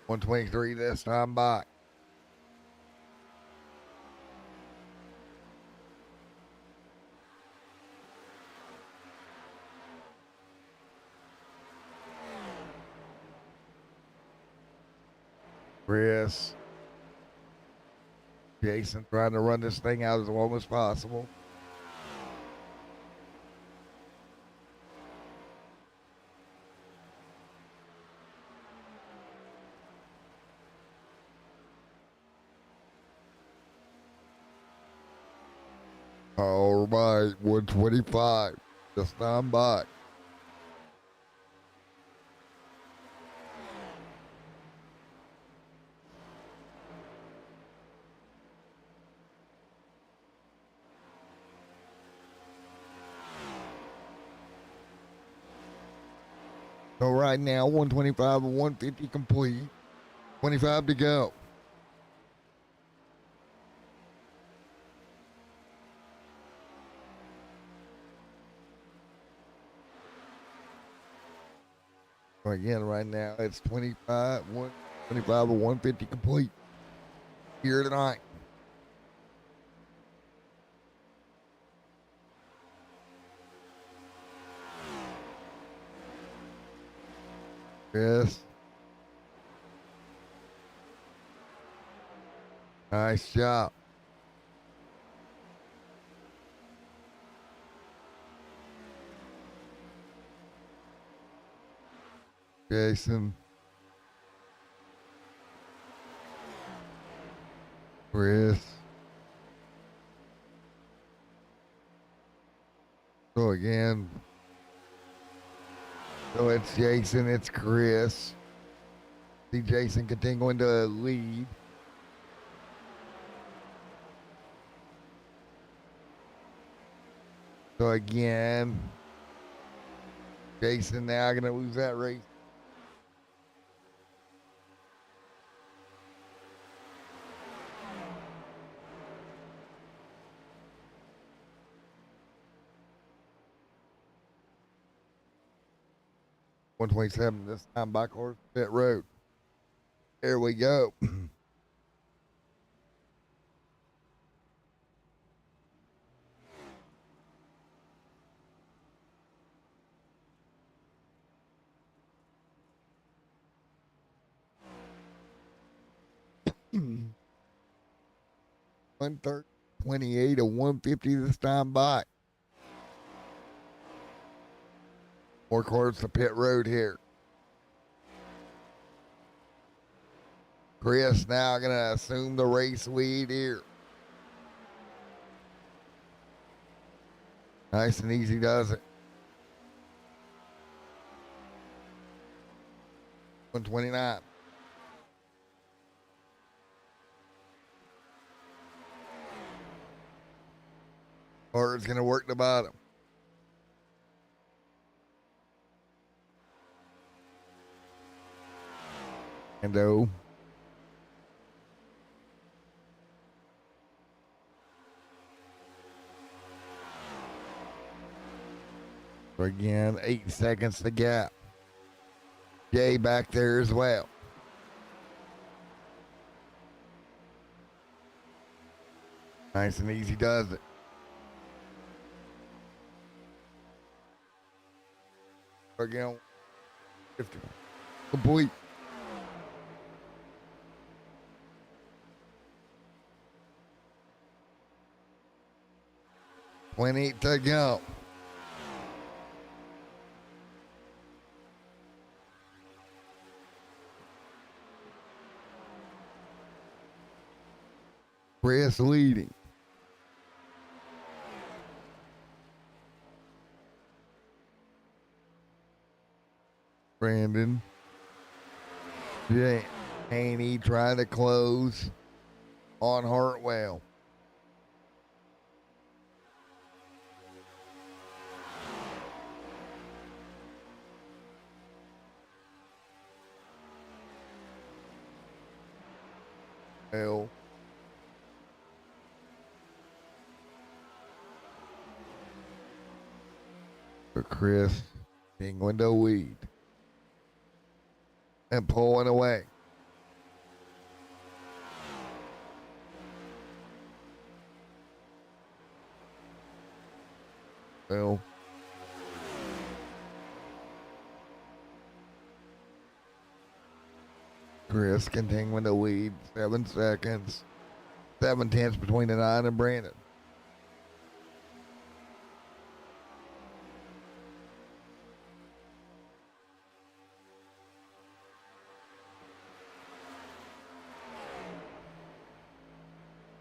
123 this time by. Chris. Jason trying to run this thing out as long as possible. All right, 125. Just stand by. So right now, 125 and 150 complete. 25 to go. So again, right now it's 25 of 150 complete here tonight. Yes. Nice job. Jason. Chris. So again. So it's Jason, it's Chris. See Jason continuing to lead. So again, Jason now going to lose that race. .127 this time by course pit road. There we go. Hmm. 130, 28 to 150 this time by. More course the pit road here. Chris now going to assume the race lead here. Nice and easy does it. 129. Carter's going to work the bottom. Ando. Again, 8 seconds to gap. Jay back there as well. Nice and easy does it. Again, 50. Complete. $20 to go. Chris leading. Brandon. Jay Haney trying to close on Hartwell. Well, for Chris being window weed and pulling away. Well, Chris continuing to lead, 7 seconds, 7/10 between the 9 and Brandon.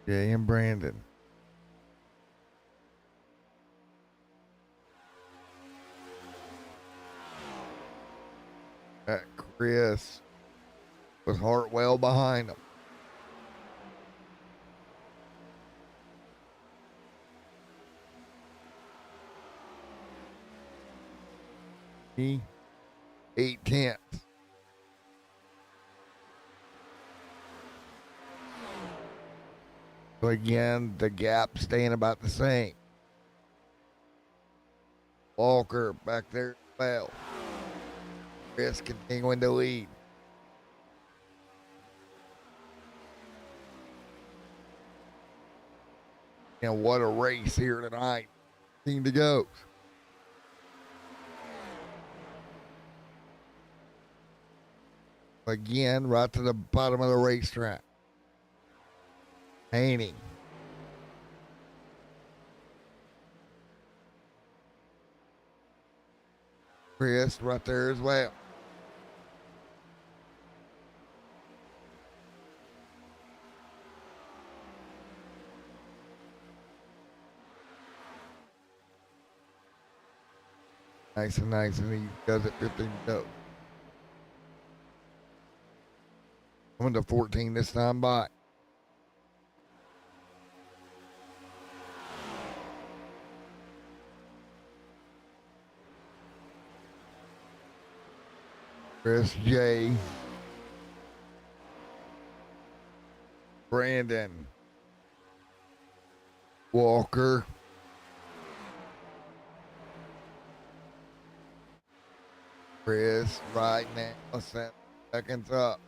Jay and Brandon. At Chris with Hartwell behind him. He 8/10. So again, the gap staying about the same. Walker back there as well. Chris continuing to lead. And what a race here tonight. Team to go. Again, right to the bottom of the racetrack. Haney. Chris right there as well. Nice and he does it 15 to go. Coming to 14 this time by. Chris J. Brandon. Walker. Chris right now, 7 seconds up.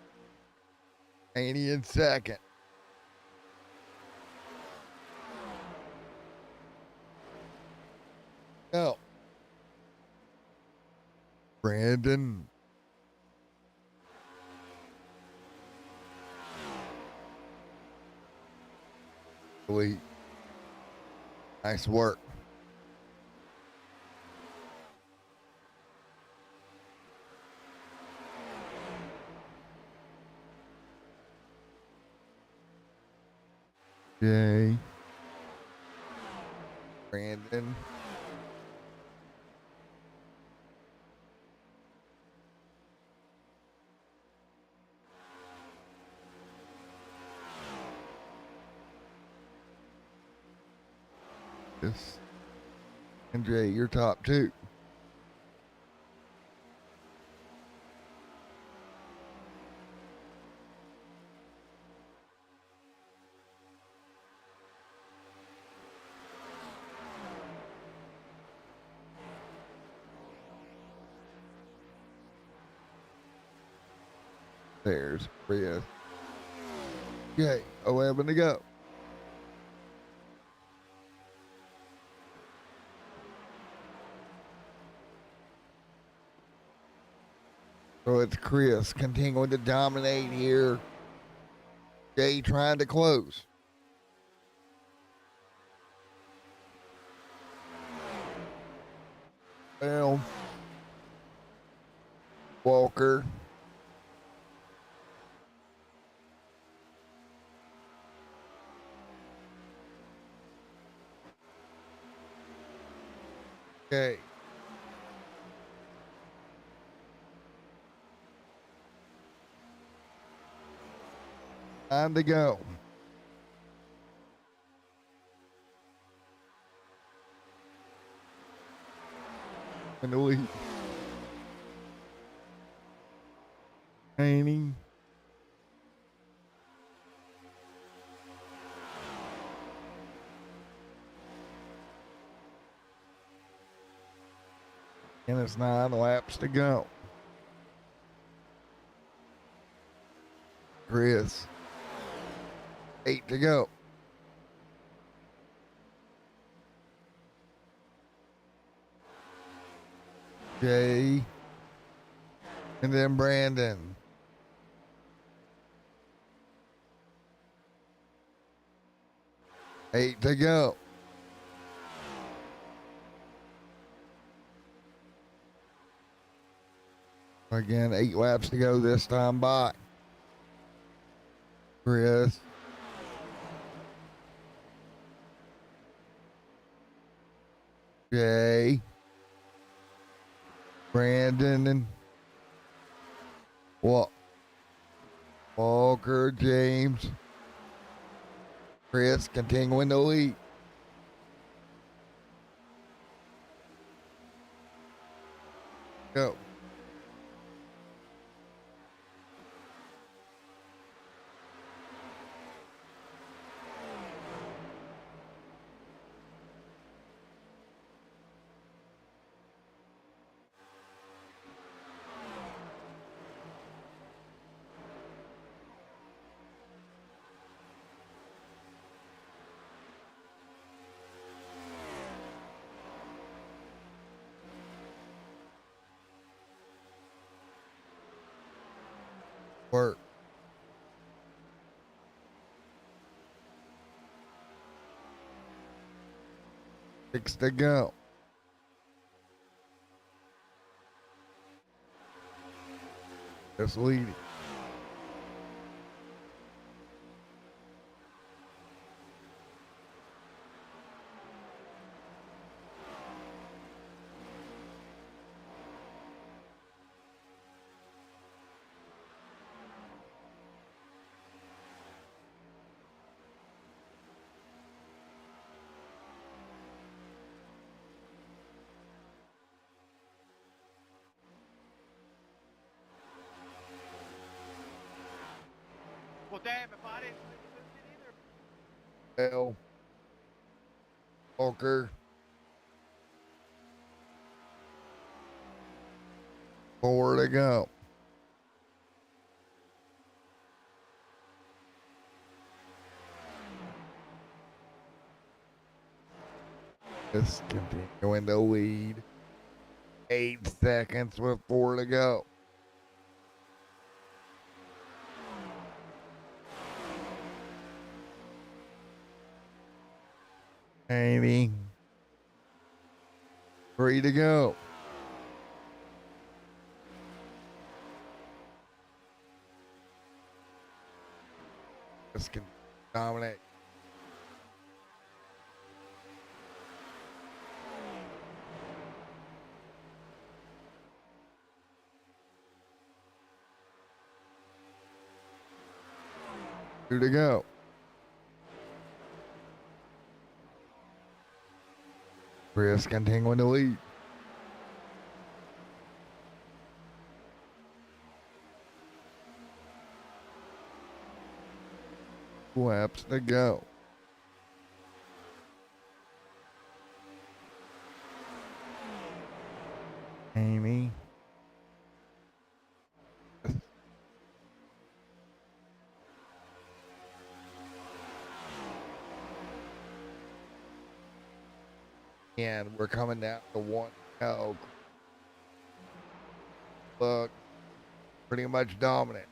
Haney in second. Go. Brandon. Sweet. Nice work. Jay. Brandon. Yes. And Jay, you're top 2. There's Chris. Okay, 11 to go. So it's Chris continuing to dominate here. Jay trying to close. Well, Walker. Okay. Time to go. In the lead. Haney. And it's 9 laps to go. Chris. 8 to go. Jay. And then Brandon. Eight to go. Again, 8 laps to go this time by. Chris. Jay. Brandon and Walker, James. Chris continuing to lead. Go. Work. Six to go. Just leading. Well, damn, if I didn't lose it either. Bell. Walker. 4 to go. Just continuing to lead. 8 seconds with 4 to go. Amy. 3 to go. Just can dominate. Two to go. Chris continuing to lead. Laps to go. Amy. And we're coming down to 1 go. Look, pretty much dominant.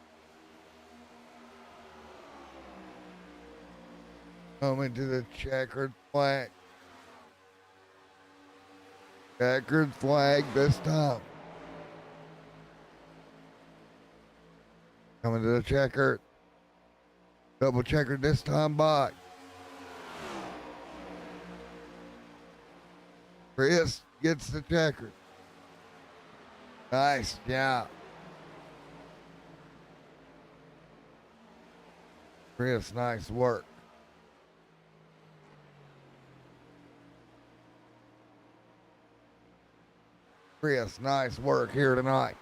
Coming to the checkered flag. Checkered flag this time. Coming to the checkered. Double checkered this time by. Chris gets the checkered. Nice job. Chris, nice work. Chris, nice work here tonight.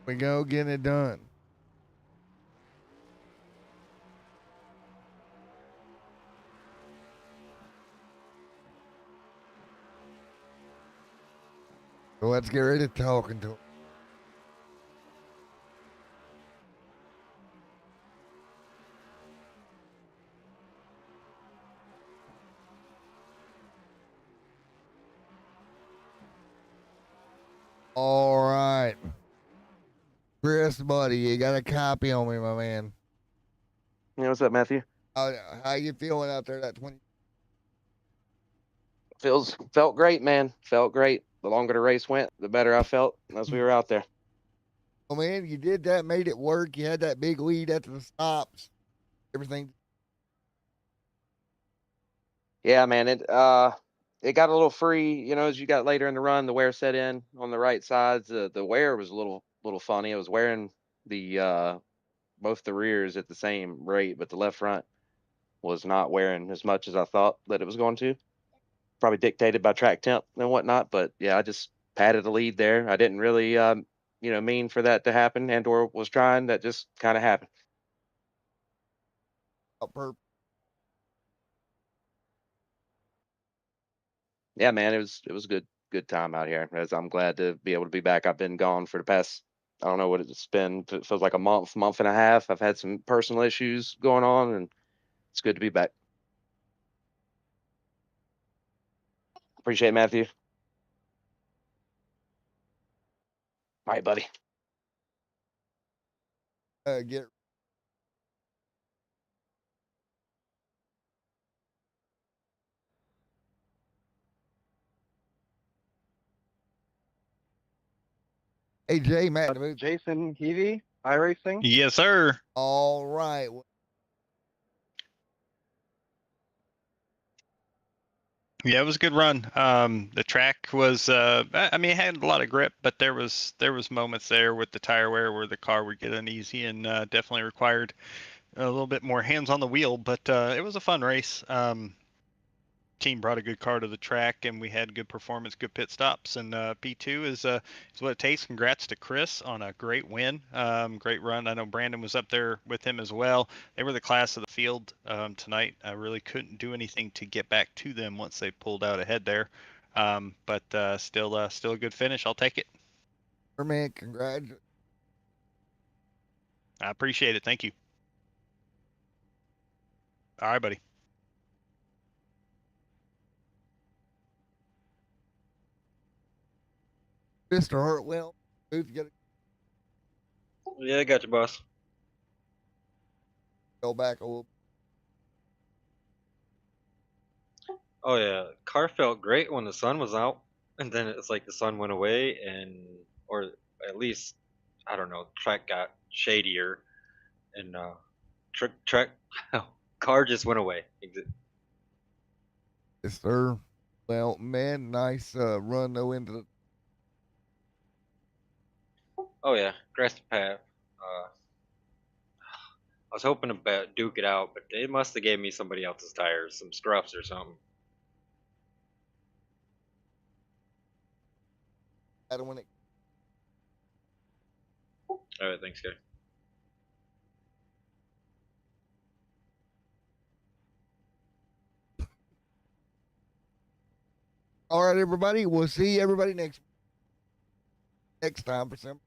We go, get it done. So let's get ready to talking to him. All right. Chris, buddy, you got a copy on me, my man. Yeah, what's up, Matthew? How you feeling out there that 20? Felt great, man. Felt great. The longer the race went, the better I felt as we were out there. Oh, man, you did that, made it work. You had that big lead at the stops. Everything. Yeah, man. It got a little free, as you got later in the run. The wear set in on the right sides. The wear was a little funny. It was wearing the both the rears at the same rate, but the left front was not wearing as much as I thought that it was going to. probably dictated by track temp and whatnot. But yeah, I just padded the lead there. I didn't really, mean for that to happen. Andor was trying. That just kind of happened. Yeah, man, it was a good time out here. As I'm glad to be able to be back. I've been gone for the past, I don't know what it's been. It feels like a month and a half. I've had some personal issues going on, and it's good to be back. Appreciate it, Matthew. All right, buddy. Get AJ, Matt, Jason Heavey, iRacing. Yes, sir. all right. Yeah, it was a good run. The track was, I mean, it had a lot of grip, but there was moments there with the tire wear where the car would get uneasy and definitely required a little bit more hands on the wheel. But it was a fun race. Team brought a good car to the track, and we had good performance, good pit stops, and P2 is what it takes. Congrats to Chris on a great win, great run. I know Brandon was up there with him as well. They were the class of the field tonight. I really couldn't do anything to get back to them once they pulled out ahead there, but still a good finish. I'll take it. Man, congratulations. I appreciate it. Thank you. All right, buddy. Mr. Hartwell, Booth, get Yeah, I got you, boss. go back a little. Oh yeah, car felt great when the sun was out, and then it's like the sun went away, or at least I don't know, track got shadier, and track car just went away. Yes, sir. Well, man, nice run though into the. Oh yeah, grass path. I was hoping to duke it out, but they must have gave me somebody else's tires, some scruffs or something. I don't want it. All right, thanks, guys. All right, everybody. We'll see everybody next time for some.